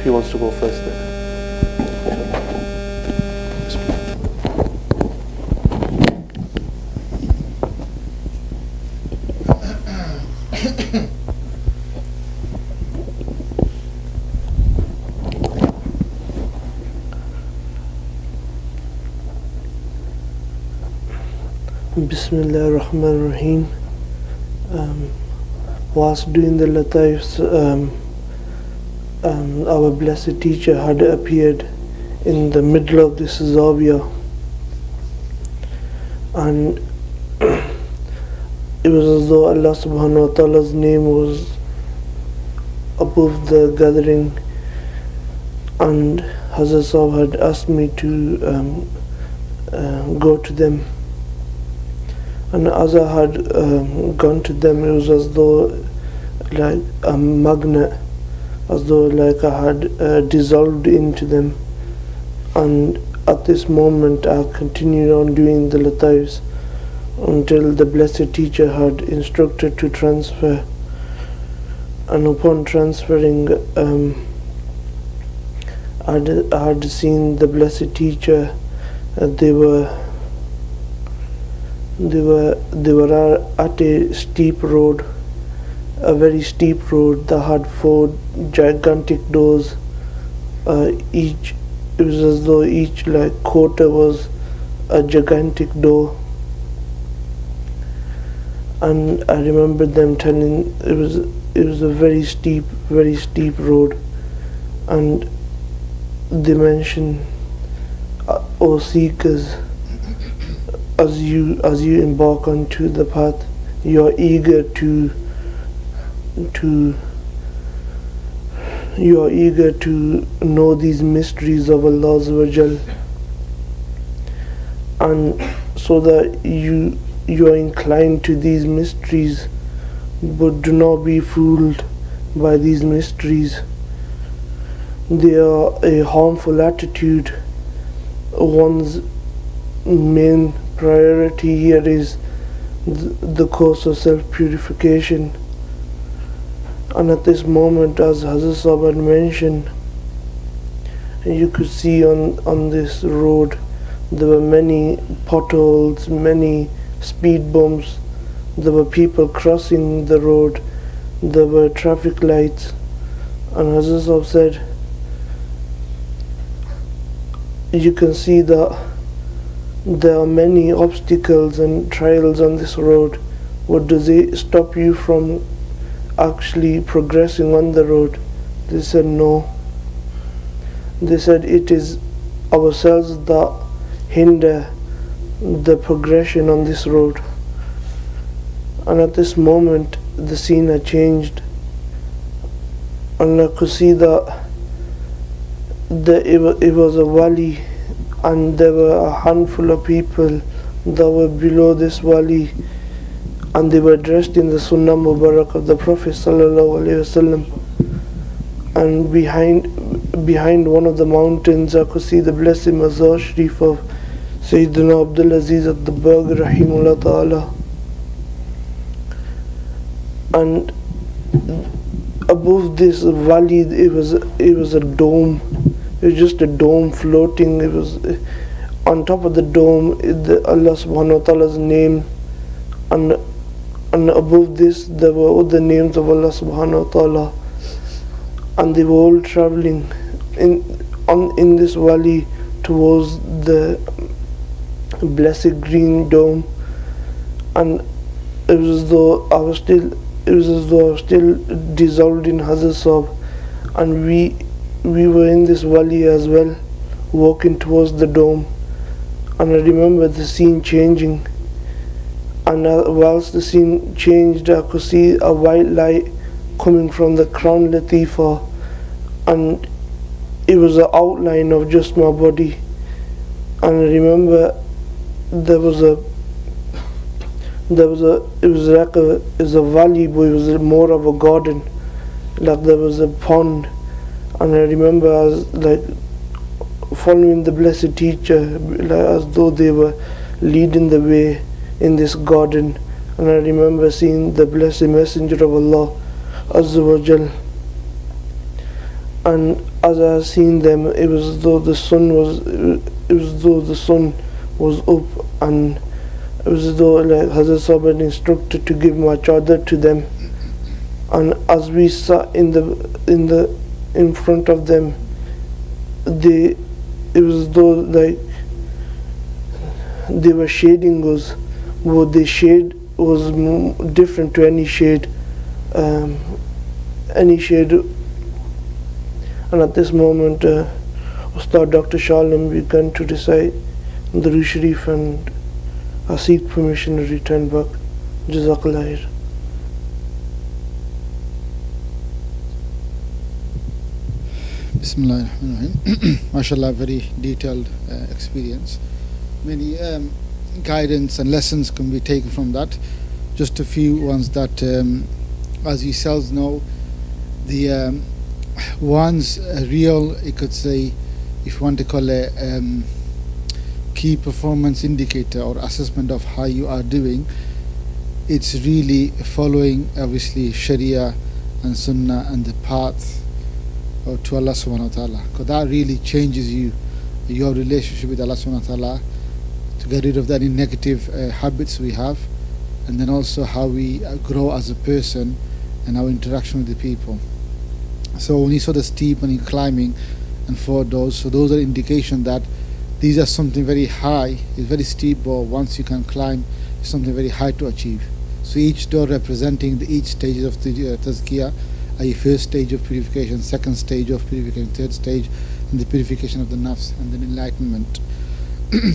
who wants to go first then? Bismillah ar-Rahman ar-Rahim. Whilst doing the Lataifs, our blessed teacher had appeared in the middle of this Zawiyah, and it was as though Allah subhanahu wa ta'ala's name was above the gathering, and Hazrat Sahib had asked me to go to them. And as I had gone to them, it was as though like a magnet, as though like I had dissolved into them. And at this moment I continued on doing the Lataifs until the blessed teacher had instructed to transfer. And upon transferring, I had seen the blessed teacher. They were at a steep road, a very steep road that had 4 gigantic doors. It was as though each like quarter was a gigantic door. And I remember them telling it was a very steep road, and they mentioned, "O seekers, as you embark onto the path, you are eager to know these mysteries of Allah Azza wa Jal, and so that you are inclined to these mysteries, but do not be fooled by these mysteries. They are a harmful attitude. One's main priority here is the course of self-purification." And at this moment, as Hazrat Sahib had mentioned, you could see on this road there were many potholes, many speed bumps, there were people crossing the road, there were traffic lights. And Hazrat Sahib said, you can see that there are many obstacles and trials on this road. What does it stop you from actually progressing on the road? They said no. They said it is ourselves that hinder the progression on this road. And at this moment the scene had changed, and I could see that it was a valley and there were a handful of people that were below this wali, and they were dressed in the Sunnah Mubarak of the Prophet sallallahu alaihi wasallam. And behind one of the mountains, I could see the blessed Mazar Sharif of Sayyidina Abdul Aziz at the Berg Rahimullah Ta'ala. And above this valley, it was a dome. It was just a dome floating. It was on top of the dome, Allah Subhanahu wa Ta'ala's name, and above this there were all the names of Allah Subhanahu wa Ta'ala, and they were all traveling in this valley towards the blessed green dome. And it was as though I was still dissolved in Hazrat Sahib, and we were in this valley as well, walking towards the dome. And I remember the scene changing, and whilst the scene changed, I could see a white light coming from the Crown Latifa, and it was an outline of just my body. And I remember it was a valley, but it was more of a garden, like there was a pond. And I remember I was like following the blessed teacher, like as though they were leading the way in this garden. And I remember seeing the blessed messenger of Allah Azza wa Jal. And as I seen them, it was as though the sun was up, and it was as though like Hazrat Sahib had instructed to give my chadar to them. And as we sat in front of them, it was as though like they were shading us, but the shade was different to any shade. And at this moment, Ustad Dr. Shalim began to recite the Durood Sharif, and I seek permission to return back. Jazakallah khair. Bismillahirrahmanirrahim. MashaAllah, very detailed experience. Many guidance and lessons can be taken from that. Just a few ones that, as yourselves know, the one's real, you could say, if you want to call it key performance indicator or assessment of how you are doing, it's really following obviously Sharia and Sunnah and the path to Allah subhanahu wa ta'ala, because that really changes your relationship with Allah subhanahu wa ta'ala, to get rid of any negative habits we have, and then also how we grow as a person and our interaction with the people. So when you saw the steep and you're climbing and 4 doors, so those are indication that these are something very high. It's very steep, but once you can climb, it's something very high to achieve. So each door representing each stage of the tazkiyah, your first stage of purification, second stage of purification, third stage, and the purification of the nafs, and then enlightenment.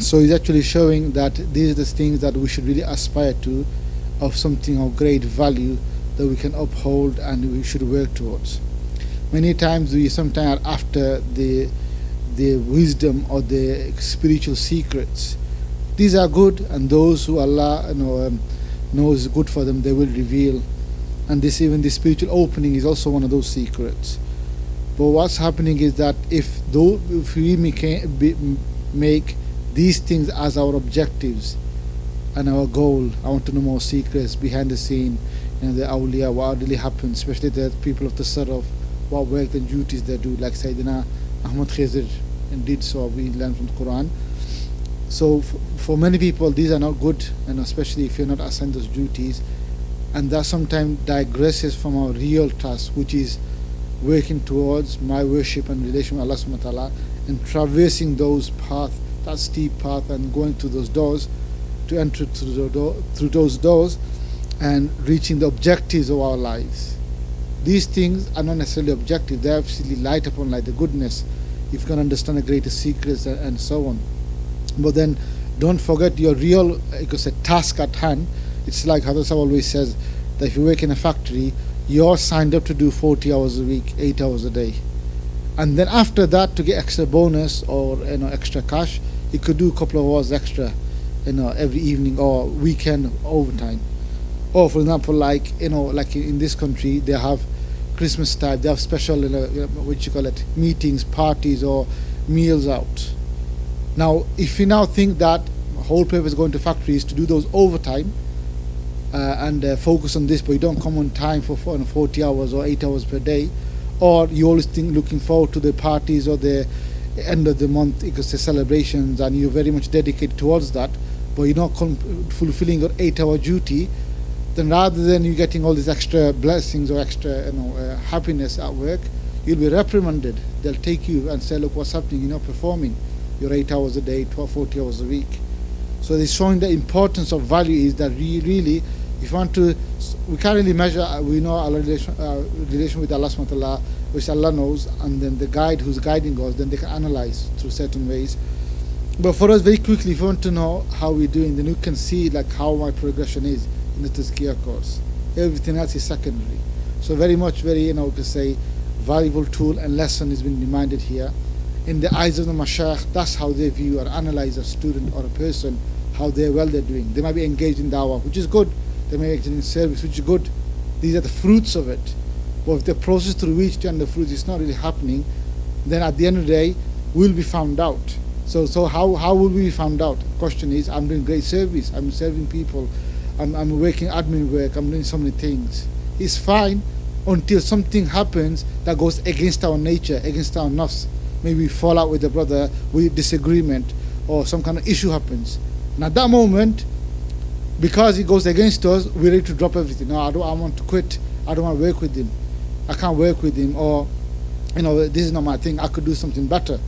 So he's actually showing that these are the things that we should really aspire to, of something of great value that we can uphold and we should work towards. Many times we sometimes are after the wisdom or the spiritual secrets. These are good, and those who Allah knows good for them, they will reveal. And even the spiritual opening is also one of those secrets. But what's happening is that if we make these things as our objectives and our goal, I want to know more secrets behind the scene, the awliya, what really happens, especially the people of the Saraf, what work and duties they do, like Sayyidina Ahmad Khizr did, so we learn from the Quran. So for many people these are not good, and especially if you're not assigned those duties, and that sometimes digresses from our real task, which is working towards my worship and relation with Allah subhanahu wa ta'ala, and traversing those paths, that steep path, and going to those doors, to enter through those doors and reaching the objectives of our lives. These things are not necessarily objective, they actually light upon like the goodness, if you can understand the greater secrets and so on. But then don't forget your real, you could say, task at hand. It's like Hazrat Sahib always says that if you work in a factory, you're signed up to do 40 hours a week, 8 hours a day. And then after that, to get extra bonus or extra cash, he could do a couple of hours extra, every evening or weekend overtime. Or for example, like in this country, they have Christmas time, they have special meetings, parties, or meals out. Now, if you now think that whole purpose going to factories to do those overtime and focus on this, but you don't come on time for 40 hours or 8 hours per day, or you always looking forward to the parties or the end of the month because the celebrations, and you're very much dedicated towards that, but you're not fulfilling your 8-hour duty, then rather than you getting all these extra blessings or extra happiness at work, you'll be reprimanded. They'll take you and say, look, what's happening? You're not performing your 8 hours a day, 40 hours a week. So they're showing the importance of value is that really, if you want to, we can't really measure, we know our relation with Allah subhanahu wa ta'ala, which Allah knows, and then the guide who's guiding us, then they can analyze through certain ways. But for us, very quickly, if you want to know how we're doing, then you can see like how my progression is in the Tazkiyah course. Everything else is secondary. So very much, we can say, valuable tool and lesson has been reminded here. In the eyes of the mashayikh, that's how they view or analyze a student or a person, how they're doing. They might be engaged in dawah, which is good. They may be engaged in service, which is good. These are the fruits of it. But if the process through which to end the fruits is not really happening, then at the end of the day, we'll be found out. So how will we be found out? The question is, I'm doing great service. I'm serving people. I'm working admin work. I'm doing so many things. It's fine until something happens that goes against our nature, against our nafs. Maybe we fall out with the brother, we disagreement, or some kind of issue happens. And at that moment, because it goes against us, we're ready to drop everything. No, I want to quit. I don't want to work with him. I can't work with him. Or, this is not my thing. I could do something better.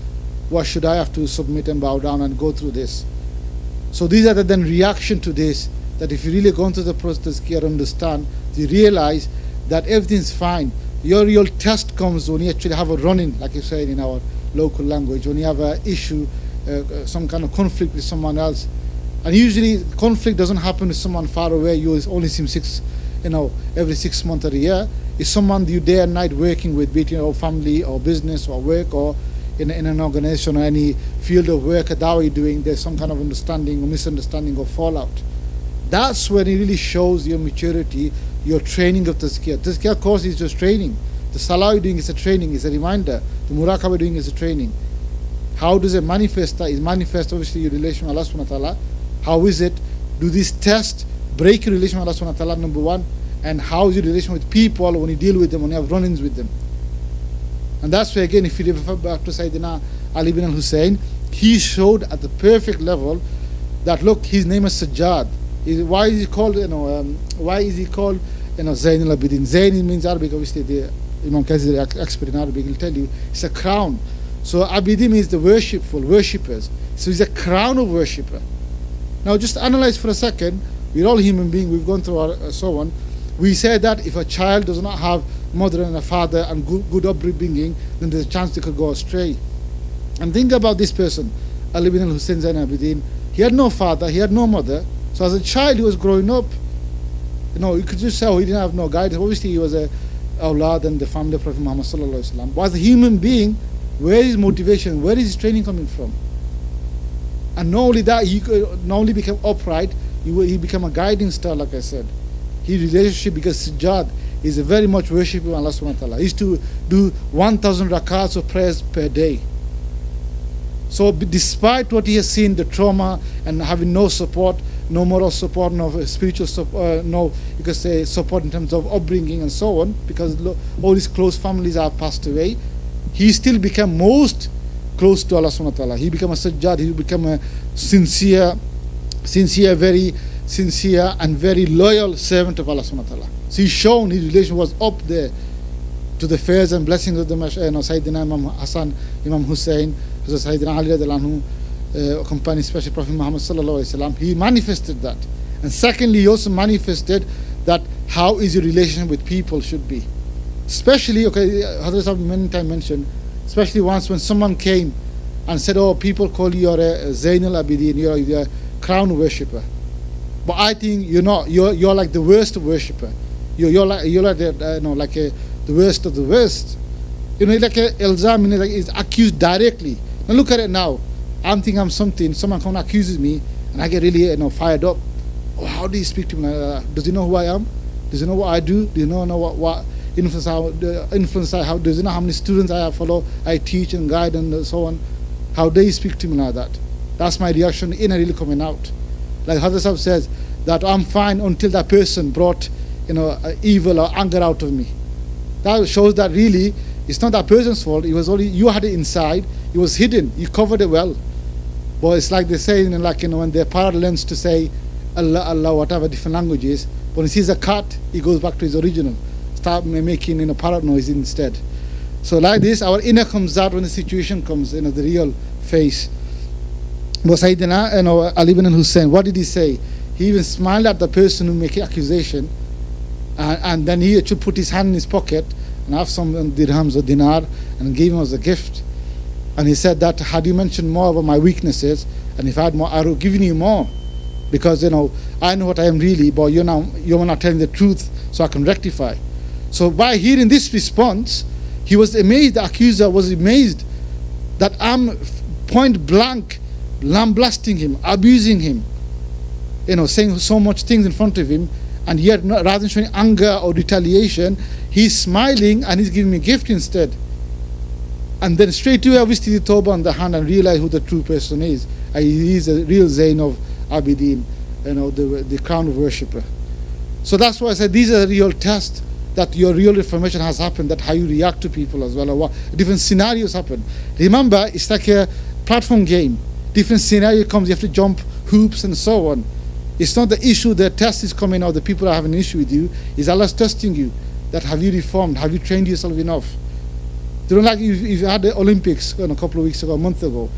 Why should I have to submit and bow down and go through this? So these are the then reaction to this, that if you really go into the process and understand, you realize that everything's fine. Your real test comes when you actually have a run-in, like you said in our local language, when you have an issue, some kind of conflict with someone else. And usually conflict doesn't happen with someone far away. You only see him every 6 months or a year. It's someone you day and night working with, be it your family or business or work or in an organization or any field of work that you're doing. There's some kind of understanding or misunderstanding or fallout. That's when it really shows your maturity, your training of Tazkiyah. Tazkiyah course is just training. The salah you're doing is a training, is a reminder. The Muraqba you're doing is a training. How does it manifest? That is manifest obviously your relation with Allah subhanahu wa ta'ala. How is it? Do this test break your relation with Allah subhanahu wa ta'ala, number one? And how is your relation with people when you deal with them, when you have run-ins with them? And that's where again, if you refer back to Sayyidina Ali bin al-Hussein, he showed at the perfect level that look, his name is Sajjad. Why is he called Zayn al-Abidin? Zayn means Arabic, obviously the Imam Qazi, the expert in Arabic, will tell you it's a crown. So Abidin means the worshipful, worshippers. So he's a crown of worshipper. Now just analyze for a second. We're all human beings. We've gone through our so on. We say that if a child does not have mother and a father and good upbringing, then there's a chance they could go astray. And think about this person, Ali bin al-Hussein Zayn al-Abidin. He had no father, he had no mother. So as a child, he was growing up. You could just say, he didn't have no guidance. Obviously, he was a awlad and the family of Prophet Muhammad sallallahu alaihi wasallam. But as a human being, where is motivation? Where is his training coming from? And not only that, he not only became upright, he became a guiding star, like I said. His relationship, because Sajjad is a very much worshiping Allah subhanahu wa ta'ala. He used to do 1,000 rakats of prayers per day. So despite what he has seen, the trauma and having no support, no moral support, no spiritual support, no, you could say support in terms of upbringing and so on, because all his close families have passed away, he still became most close to Allah subhanahu wa ta'ala. He became a Sajjad, he became a very sincere and very loyal servant of Allah subhanahu wa ta'ala. So he's shown his relation was up there to the fairs and blessings of the Sayyidina Imam Hassan, Imam Hussein, Sayyidina Ali radiallahu anhu, companion special Prophet Muhammad sallallahu alaihi wasallam. He manifested that. And secondly, he also manifested that how is your relation with people should be. Especially, Hazrat Sahib many times mentioned, especially once when someone came and said, people call you a Zayn al-Abidin, you're a crown worshipper. But I think you're not. You're like the worst worshipper. You're like the worst of the worst. Like Ilzam is accused directly. Now look at it now. I'm thinking I'm something, someone comes and accuses me, and I get really fired up. Oh, how do you speak to me like that? Does he know who I am? Does he know what I do? Do you know what influence I have? Does he know how many students I follow, I teach and guide and so on? How do you speak to me like that? That's my reaction, inner really coming out. Like Hazrat Sahib says, that I'm fine until that person brought evil or anger out of me. That shows that really it's not that person's fault. It was only you had it inside. It was hidden. You covered it well. But it's like they say, when their parrot learns to say Allah, Allah, whatever different languages, when he sees a cat, he goes back to his original. Start making parrot noise instead. So like this, our inner comes out when the situation comes, the real face. But Sayyidina Ali ibn Hussein, what did he say? He even smiled at the person who made accusation, and then he should put his hand in his pocket and have some dirhams or dinar and give him as a gift. And he said that had you mentioned more about my weaknesses, and if I had more, I would have given you more. Because I know what I am really, but you're not telling the truth, so I can rectify. So by hearing this response, he was amazed. The accuser was amazed that I'm point blank lambasting him, abusing him, saying so much things in front of him, and yet rather than showing anger or retaliation, he's smiling and he's giving me a gift instead. And then straight away, obviously, the Tawbah on the hand and realize who the true person is. He is a real Zain of Abidin, the crown of worshipper. So that's why I said these are the real tests, that your real reformation has happened, that how you react to people as well, or what different scenarios happen. Remember, it's like a platform game. Different scenario comes, you have to jump hoops and so on. It's not the issue, the test is coming out, the people are having an issue with you. Is Allah's testing you, that have you reformed, have you trained yourself enough? Like you had the Olympics a couple of weeks ago, a month ago,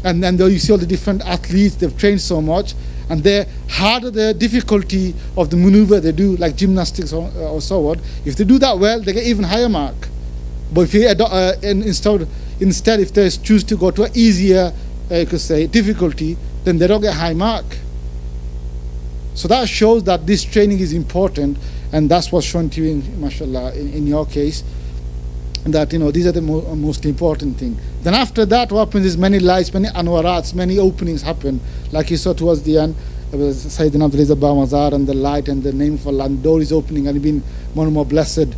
and then you see all the different athletes, they've trained so much, and the harder the difficulty of the maneuver they do, like gymnastics or so on, if they do that well, they get even higher mark. But if you instead if they choose to go to an easier, you could say, difficulty, then they don't get high mark. So that shows that this training is important, and that's what's shown to you, mashallah, in your case, that these are the most important thing. Then after that, what happens is many lights, many anwarats, many openings happen. Like you saw towards the end, Sayyidina Abdul Aziz Abba Mazar, and the light and the name of Allah, and door is opening, and you've been more and more blessed.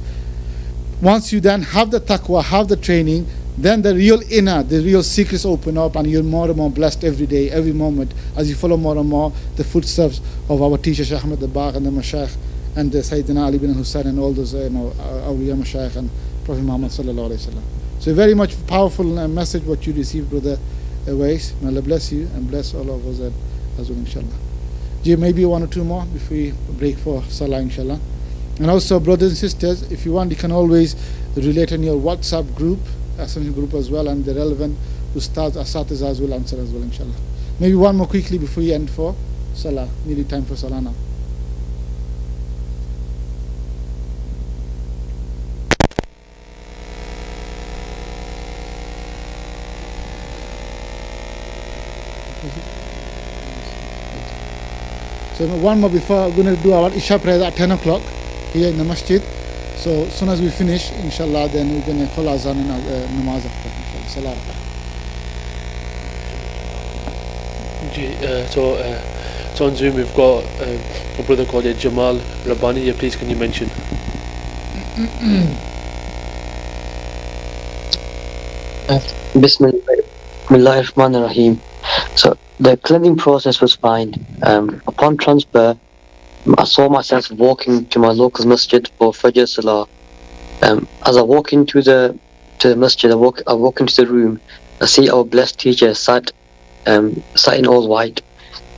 Once you then have the taqwa, have the training, then the real inner, the real secrets open up, and you're more and more blessed every day, every moment, as you follow more and more the footsteps of our teacher Shaykh Ahmed Dabagh and the Mashaykh and the Sayyidina Ali bin Hussein and all those Awliya Mashaykh and Prophet Muhammad sallallahu alaihi wasallam. So very much powerful message what you received, Brother Wais. May Allah bless you and bless all of us as well, inshallah. Maybe one or two more before we break for Salah, inshallah. And also, brothers and sisters, if you want, you can always relate in your WhatsApp group, Ascension group as well, and the relevant Ustads, Asatiz will answer as well, inshallah. Maybe one more quickly before we end for Salah. Nearly time for Salah now. So one more before we're going to do our Isha prayer at 10 o'clock here in the masjid. So as soon as we finish, inshallah, then we're going to call azan and namaz after. Salah. So on Zoom we've got a brother called Jamal Rabbani. Yeah, please can you mention? Bismillahirrahmanirrahim. So the cleansing process was fine. Upon transfer, I saw myself walking to my local masjid for Fajr Salah. As I walk into the masjid, I walk into the room. I see our blessed teacher sat in all white.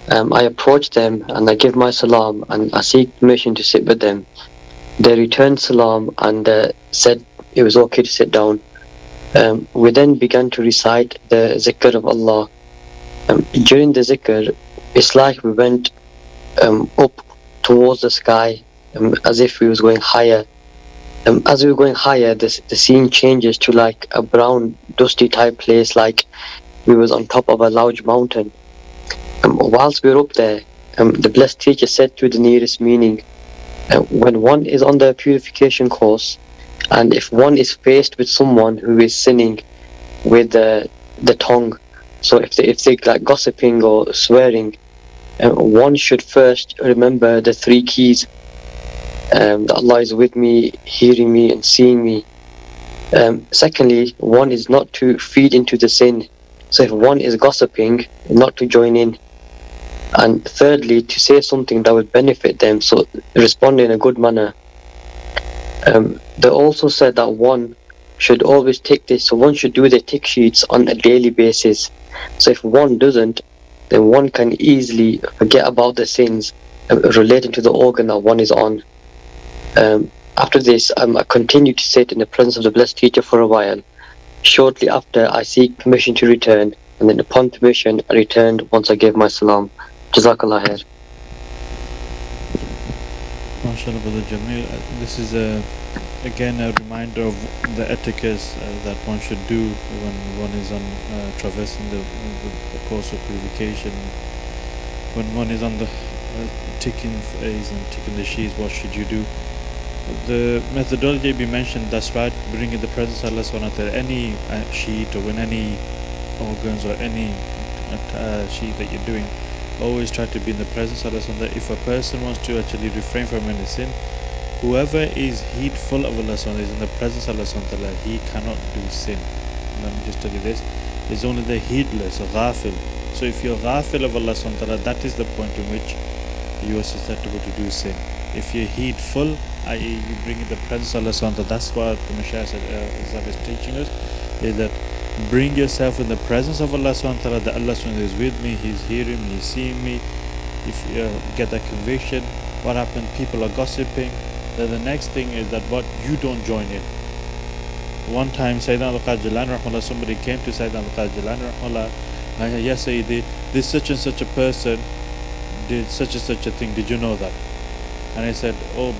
I approach them and I give my salam and I seek permission to sit with them. They returned salam and said it was okay to sit down. We then began to recite the zikr of Allah. During the zikr, it's like we went up towards the sky, as if we was going higher. As we were going higher, the scene changes to like a brown, dusty type place, like we was on top of a large mountain. Whilst we were up there, the blessed teacher said to the nearest meaning, when one is on the purification course, and if one is faced with someone who is sinning with the tongue, So if they like gossiping or swearing, one should first remember the three keys, that Allah is with me, hearing me and seeing me. Secondly, one is not to feed into the sin. So if one is gossiping, not to join in. And thirdly, to say something that would benefit them, so respond in a good manner. They also said that one should always take this, so one should do their tick sheets on a daily basis. So if one doesn't, then one can easily forget about the sins relating to the organ that one is on. After this, I continued to sit in the presence of the blessed teacher for a while. Shortly after, I seek permission to return, and then upon permission, I returned once I gave my salam. Jazakallah khair. MashaAllah, Brother Jamil. This is again a reminder of the etiquettes that one should do when one is on traversing the course of purification. When one is on the ticking phase and ticking the sheets, what should you do? The methodology we mentioned, that's right, bringing the presence of Allah subhanahu wa ta'ala, any sheet or when any organs or any sheet that you're doing, always try to be in the presence of Allah subhanahu wa ta'ala. If a person wants to actually refrain from any sin, whoever is heedful of Allah subhanahu wa ta'ala, is in the presence of Allah subhanahu wa ta'ala, he cannot do sin. Let me just tell you this, it's only the heedless, ghafil. So if you're ghafil of Allah subhanahu wa ta'ala, that is the point in which you are susceptible to do sin. If you're heedful, i.e. you bring in the presence of Allah subhanahu wa ta'ala, that's what the Mashayikh is teaching us, is that bring yourself in the presence of Allah subhanahu wa ta'ala, that Allah subhanahu wa ta'ala is with me, He's hearing me, He's seeing me. If you get that conviction, what happened? People are gossiping. Then the next thing is that what you don't join in. One time Sayyidina Al-Qadir Jilani rahmallah, somebody came to Sayyidina Al-Qadir Jilani rahmallah, yes Sayyidi, this such and such a person did such and such a thing, did you know that? And I said, oh,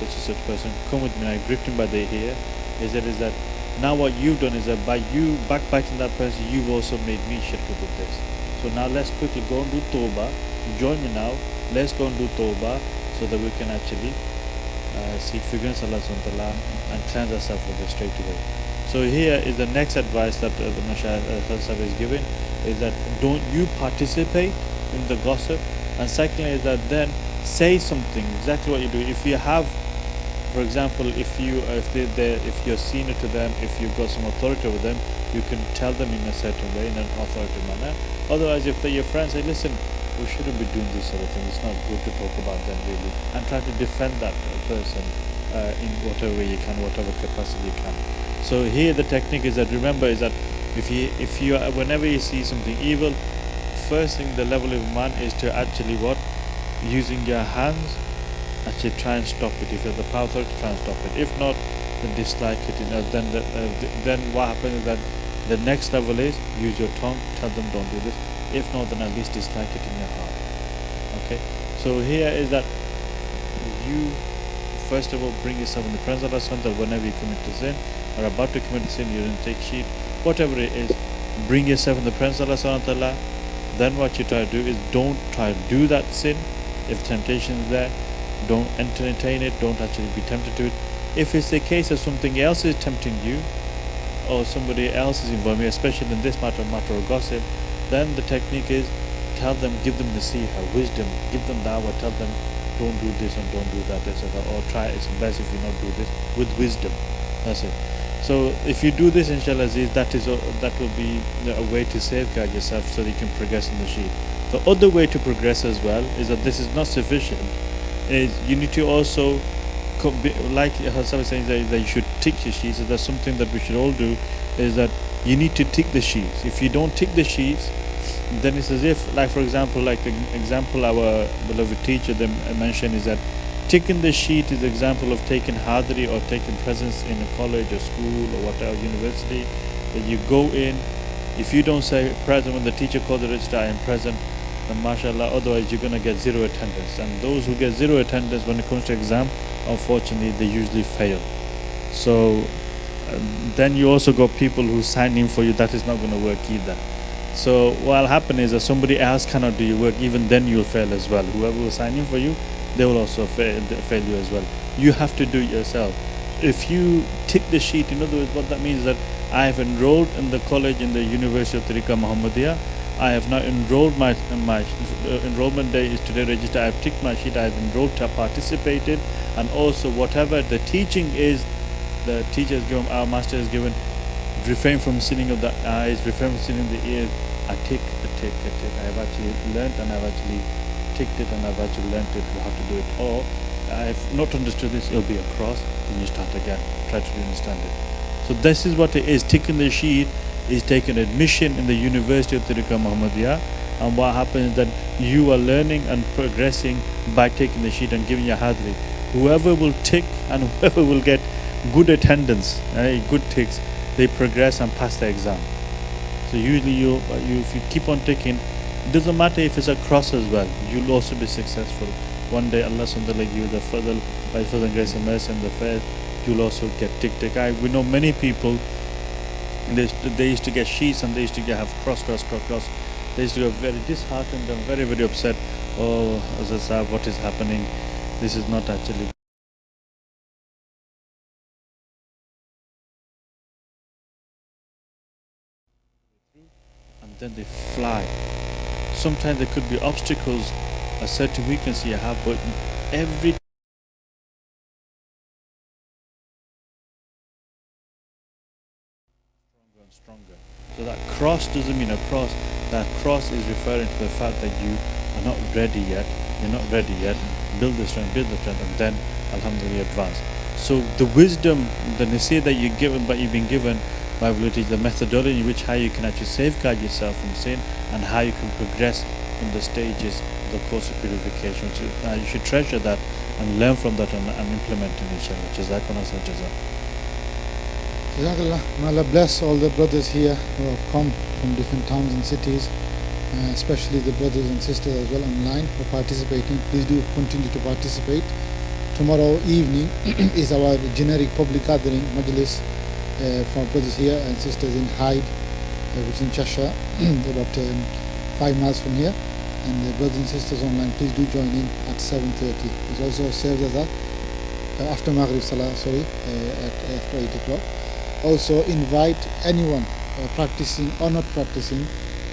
such and such person, come with me. I gripped him by the ear. He said, is that now what you've done is that by you backbiting that person, you've also made me shirk with this. So now let's quickly go and do tawbah. Join me now. Let's go and do tawbah so that we can actually seek forgiveness of Allah subhanahu wa ta'ala and cleanse ourselves from this straight away. So here is the next advice that the Mashayikh is giving, is that don't you participate in the gossip. And secondly is that then say something, exactly what you do. If you have, for example, if you're senior to them, if you've got some authority over them, you can tell them in a certain way, in an authoritative manner. Otherwise, if they're your friends, say, listen, we shouldn't be doing this sort of thing. It's not good to talk about them really. And try to defend that person in whatever way you can, whatever capacity you can. So here the technique is that, remember, is that if you whenever you see something evil, first thing, the level of iman is to actually using your hands, actually try and stop it. If you have the power to try and stop it. If not, then dislike it. Then what happens is that the next level is use your tongue, tell them don't do this. If not, then at least dislike it in your heart. Okay. So here is that you first of all bring yourself in the presence of Allah subhanahu wa ta'ala. Whenever you commit to sin or about to commit to sin, you don't take sheet, whatever it is, bring yourself in the presence of Allah subhanahu wa ta'ala. Then what you try to do is don't try to do that sin. If temptation is there, don't entertain it, don't actually be tempted to it. If it's the case that something else is tempting you, or somebody else is involved, especially in this matter of gossip, then the technique is tell them, give them the nasiha, wisdom, give them dawah, tell them don't do this and don't do that, etc. Or try, it's best if you not do this, with wisdom. That's it. So if you do this, inshallah Aziz, that will be a way to safeguard yourself so that you can progress in the sheet. The other way to progress as well is that this is not sufficient. Is you need to also, like Hassan was saying, that you should tick your sheets. So that's something that we should all do, is that you need to tick the sheets. If you don't tick the sheets, then it's as if, like for example, our beloved teacher mentioned, is that ticking the sheet is the example of taking hadri or taking presence in a college or school or whatever, university. That you go in, if you don't say present when the teacher called the register, I am present, then mashallah, otherwise you're going to get zero attendance. And those who get zero attendance when it comes to exam, unfortunately they usually fail. So then you also got people who sign in for you, that is not going to work either. So what will happen is that somebody else cannot do your work, even then you'll fail as well. Whoever will sign in for you, they will also fail you as well. You have to do it yourself. If you tick the sheet, in other words, what that means is that I have enrolled in the college in the University of Tareeqah Muhammadiyah. I have now enrolled. My enrollment day is today registered. I have ticked my sheet. I have enrolled, I have participated, and also whatever the teaching is, the teacher has given, our master has given, refrain from sinning of the eyes, refrain from sinning of the ears. I tick. I have actually learned, and I've actually ticked it, and I've actually learned it, how to do it. Or I have not understood this, it'll be a cross, then you start again, try to understand it. So this is what it is. Ticking the sheet is taking admission in the University of Tareeqah Muhammadiyah, and what happens is that you are learning and progressing by taking the sheet and giving your hadri. Whoever will tick and whoever will get good attendance, good ticks, they progress and pass the exam. So usually you if you keep on ticking, it doesn't matter if it's a cross as well, you'll also be successful. One day Allah subhanahu wa ta'ala give you the further, by further grace and mercy and the faith, you'll also get tick. We know many people, they used to get sheets and they used to have cross. They used to get very disheartened and very, very upset. Oh, Azhar Sahab, what is happening? This is not actually. And then they fly. Sometimes there could be obstacles, a certain weakness you have, but every stronger. So that cross doesn't mean a cross. That cross is referring to the fact that you are not ready yet. You're not ready yet. Build the strength, and then alhamdulillah advance. So the wisdom, the nasheed that you've been given by ability, the methodology in which how you can actually safeguard yourself from sin and how you can progress in the stages of the course of purification. So, you should treasure that and learn from that and implement it, inshallah. Jazakallah jaza. Jazakallah. May Allah bless all the brothers here who have come from different towns and cities, especially the brothers and sisters as well online who are participating. Please do continue to participate. Tomorrow evening is our generic public gathering, majlis, for brothers here and sisters in Hyde, which is in Cheshire, about 5 miles from here. And the brothers and sisters online, please do join in at 7:30. It also serves as after Maghrib Salah, after 8 o'clock. Also invite anyone practicing or not practicing.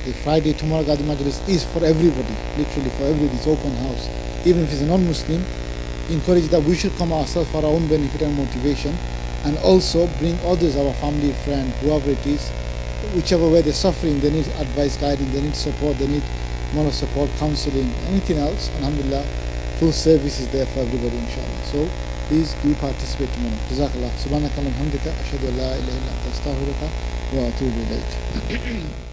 The Friday tomorrow gathering majlis is for everybody, literally for everybody. It's open house. Even if it's a non-Muslim, encourage that we should come ourselves for our own benefit and motivation, and also bring others, our family, friend, whoever it is, whichever way they're suffering, they need advice, guidance, they need support, they need moral support, counseling, anything else. Alhamdulillah, full service is there for everybody, inshallah. So please do participate tomorrow. Jazakallah. Subhanaka Allahumma hamdika ashhadu an la ilaha illa anta astaghfiruka wa atubu ilayk.